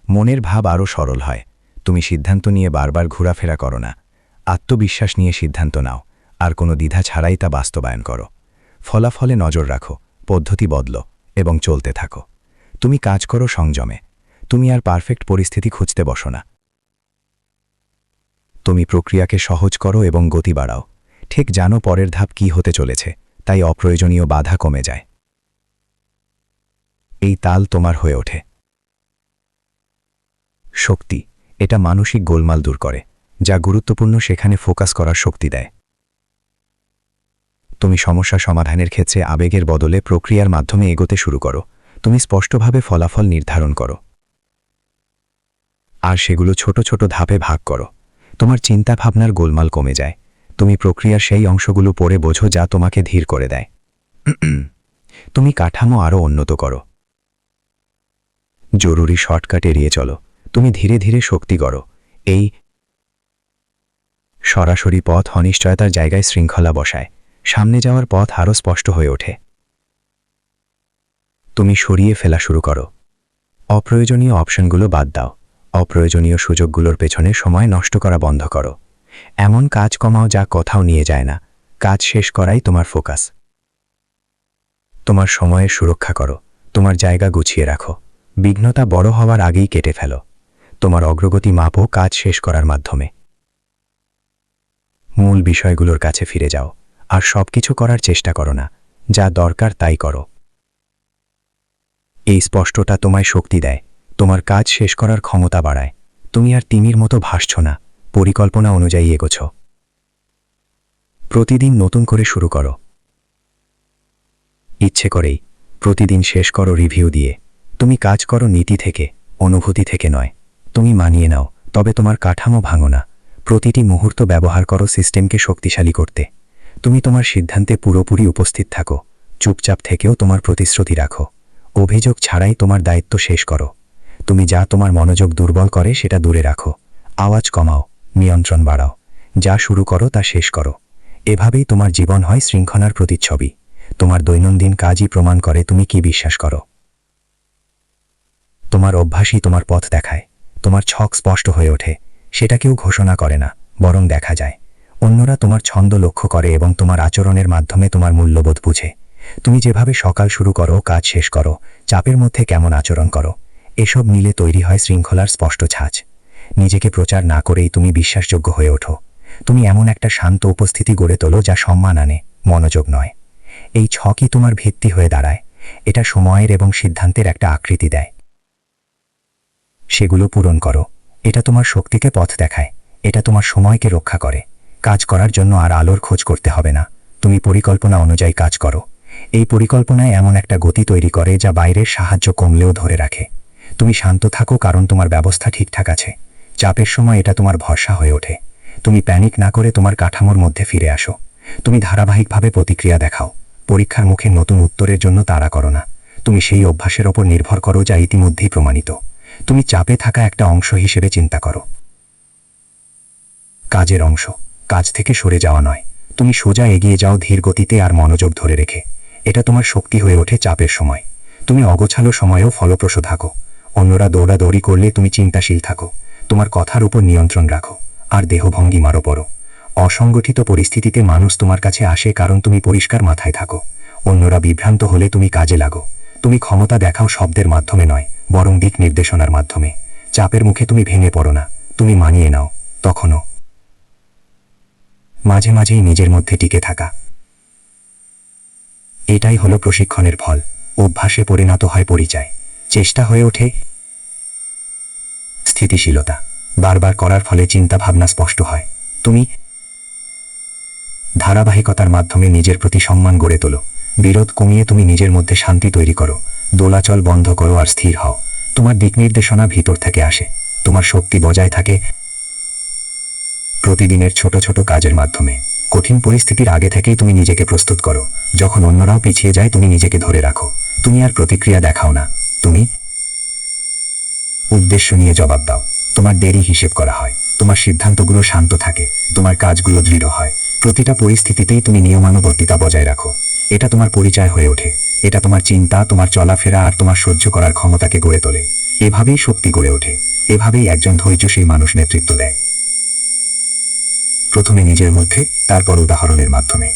মনের ভাব আরও সরল হয়। তুমি সিদ্ধান্ত নিয়ে বারবার ঘোরাফেরা করো না। আত্মবিশ্বাস নিয়ে সিদ্ধান্ত নাও, আর কোনো দ্বিধা ছাড়াই তা বাস্তবায়ন করো। ফলাফলে নজর রাখো, পদ্ধতি বদলো এবং চলতে থাকো। তুমি কাজ করো সংযমে। তুমি আর পারফেক্ট পরিস্থিতি খুঁজতে বসো না। তুমি প্রক্রিয়াকে সহজ করো এবং গতি বাড়াও। ঠিক জানো পরের ধাপ কী হতে চলেছে, তাই অপ্রয়োজনীয় বাধা কমে যায়। এই তাল তোমার হয়ে ওঠে। শক্তি, এটা মানসিক গোলমাল দূর করে। যা গুরুত্বপূর্ণ সেখানে ফোকাস করার শক্তি দেয়। তুমি সমস্যা সমাধানের ক্ষেত্রে আবেগের বদলে প্রক্রিয়ার মাধ্যমে এগোতে শুরু করো। তুমি স্পষ্টভাবে ফলাফল নির্ধারণ করো, আর সেগুলো ছোট ছোট ধাপে ভাগ করো। তোমার চিন্তা ভাবনার গোলমাল কমে যায়। তুমি প্রক্রিয়ার সেই অংশগুলো পড়ে বোঝো যা তোমাকে ধীর করে দেয়। তুমি কাঠামো আরও উন্নত করো। জরুরি শর্টকাট এড়িয়ে চলো। তুমি ধীরে ধীরে শক্তি গড়ো। এই সরাসরি পথ অনিশ্চয়তার জায়গায় শৃঙ্খলা বসায়। সামনে যাওয়ার পথ আরও স্পষ্ট হয়ে ওঠে। তুমি সরিয়ে ফেলা শুরু করো। অপ্রয়োজনীয় অপশনগুলো বাদ দাও। অপ্রয়োজনীয় সুযোগগুলোর পেছনে সময় নষ্ট করা বন্ধ করো। এমন কাজ কমাও যা কোথাও নিয়ে যায় না। কাজ শেষ করাই তোমার ফোকাস। তোমার সময়ের সুরক্ষা করো, তোমার জায়গা গুছিয়ে রাখো, বিঘ্নতা বড় হওয়ার আগেই কেটে ফেলো। তোমার অগ্রগতি মাপো কাজ শেষ করার মাধ্যমে। মূল বিষয়গুলোর কাছে ফিরে যাও, আর সবকিছু করার চেষ্টা করো না, যা দরকার তাই করো। এই স্পষ্টতা তোমায় শক্তি দেয়, তোমার কাজ শেষ করার ক্ষমতা বাড়ায়। তুমি আর তিমির মতো ভাসছ না, পরিকল্পনা অনুযায়ী এগোছ। প্রতিদিন নতুন করে শুরু করো। ইচ্ছে করেই প্রতিদিন শেষ করো রিভিউ দিয়ে। তুমি কাজ করো নীতি থেকে, অনুভূতি থেকে নয়। তুমি মানিয়ে নাও, তবে তোমার কাঠামো ভাঙো না। প্রতিটি মুহূর্ত ব্যবহার করো সিস্টেমকে শক্তিশালী করতে। তুমি তোমার সিদ্ধান্তে পুরোপুরি উপস্থিত থাকো, চুপচাপ থেকেও তোমার প্রতিশ্রুতি রাখো। অভিযোগ ছাড়াই তোমার দায়িত্ব শেষ করো। তুমি যা তোমার মনোযোগ দুর্বল করে সেটা দূরে রাখো। আওয়াজ কমাও, নিয়ন্ত্রণ বাড়াও। যা শুরু করো তা শেষ করো। এভাবেই তোমার জীবন হয় শৃঙ্খলার প্রতিচ্ছবি। তোমার দৈনন্দিন কাজই প্রমাণ করে তুমি কি বিশ্বাস করো। তোমার অভ্যাসই তোমার পথ দেখায়। তোমার ছক স্পষ্ট হয়ে ওঠে, সেটা কেউ ঘোষণা করে না, বরং দেখা যায়। অন্যরা তোমার ছন্দ লক্ষ্য করে এবং তোমার আচরণের মাধ্যমে তোমার মূল্যবোধ বুঝে। তুমি যেভাবে সকাল শুরু করো, কাজ শেষ করো, চাপের মধ্যে কেমন আচরণ করো, এসব মিলে তৈরি হয় শৃঙ্খলার স্পষ্ট ছাঁচ। নিজেকে প্রচার না করেই তুমি বিশ্বাসযোগ্য হয়ে ওঠো। তুমি এমন একটা শান্ত উপস্থিতি গড়ে তোলো যা সম্মান আনে, মনোযোগ নয়। এই ছকই তোমার ভিত্তি হয়ে দাঁড়ায়। এটা সময়ের এবং সিদ্ধান্তের একটা আকৃতি দেয়। সেগুলো পূরণ করো। এটা তোমার শক্তিকে পথ দেখায়, এটা তোমার সময়কে রক্ষা করে। কাজ করার জন্য আর আলোর খোঁজ করতে হবে না, তুমি পরিকল্পনা অনুযায়ী কাজ করো। এই পরিকল্পনায় এমন একটা গতি তৈরি করে যা বাইরের সাহায্য কমলেও ধরে রাখে। তুমি শান্ত থাকো কারণ তোমার ব্যবস্থা ঠিকঠাক আছে। চাপের সময় এটা তোমার ভরসা হয়ে ওঠে। তুমি প্যানিক না করে তোমার কাঠামোর মধ্যে ফিরে আসো। তুমি ধারাবাহিকভাবে প্রতিক্রিয়া দেখাও। পরীক্ষার মুখে নতুন উত্তরের জন্য তাড়া করো না। তুমি সেই অভ্যাসের ওপর নির্ভর করো যা ইতিমধ্যেই প্রমাণিত। তুমি চাপে থাকা একটা অংশ হিসেবে চিন্তা করো, কাজের অংশ। কাজ থেকে সরে যাওয়া নয়, তুমি সোজা এগিয়ে যাও ধীর গতিতে আর মনোযোগ ধরে রেখে। এটা তোমার শক্তি হয়ে ওঠে চাপের সময়। তুমি অগোছালো সময়েও ফলপ্রসূ থাকো। অন্যরা দৌড়াদৌড়ি করলে তুমি চিন্তাশীল থাকো। তোমার কথার উপর নিয়ন্ত্রণ রাখো, আর দেহভঙ্গিমারও পড়ো। অসংগঠিত পরিস্থিতিতে মানুষ তোমার কাছে আসে কারণ তুমি পরিষ্কার মাথায় থাকো। অন্যরা বিভ্রান্ত হলে তুমি কাজে লাগো। তুমি ক্ষমতা দেখাও শব্দের মাধ্যমে নয়, বরং দিক নির্দেশনার মাধ্যমে। চাপের মুখে তুমি ভেঙে পড়ো না, তুমি মানিয়ে নাও। তখনও মাঝে মাঝেই নিজের মধ্যে টিকে থাকা। এটাই হলো প্রশিক্ষণের ফল। অভ্যাসে পরিণত হয় পরিচয়, চেষ্টা হয়ে ওঠে স্থিতিশীলতা। বারবার করার ফলে চিন্তা ভাবনা স্পষ্ট হয়। তুমি ধারাবাহিকতার মাধ্যমে নিজের প্রতি সম্মান গড়ে তোলো। বিরোধ কমিয়ে তুমি নিজের মধ্যে শান্তি তৈরি করো। দোলাচল বন্ধ করো আর স্থির হও। তোমার দিক নির্দেশনা ভিতর থেকে আসে। তোমার শক্তি বজায় থাকে প্রতিদিনের ছোট ছোট কাজের মাধ্যমে। কঠিন পরিস্থিতির আগে থেকেই তুমি নিজেকে প্রস্তুত করো। যখন অন্যরাও পিছিয়ে যায় তুমি নিজেকে ধরে রাখো। তুমি আর প্রতিক্রিয়া দেখাও না, তুমি উদ্দেশ্য নিয়ে জবাব দাও। তোমার দেরি হিসেব করা হয়, তোমার সিদ্ধান্তগুলো শান্ত থাকে, তোমার কাজগুলো দৃঢ় হয়। প্রতিটা পরিস্থিতিতেই তুমি নিয়মানুবর্তিতা বজায় রাখো। এটা তোমার পরিচয় হয়ে ওঠে। এটা তোমার চিন্তা, তোমার চলাফেরা আর তোমার সহ্য করার ক্ষমতাকে গড়ে তোলে। এভাবেই শক্তি গড়ে ওঠে। এভাবেই একজন ধৈর্যশীল মানুষ নেতৃত্ব দেয়, প্রথমে নিজের মধ্যে, তারপর উদাহরণের মাধ্যমে।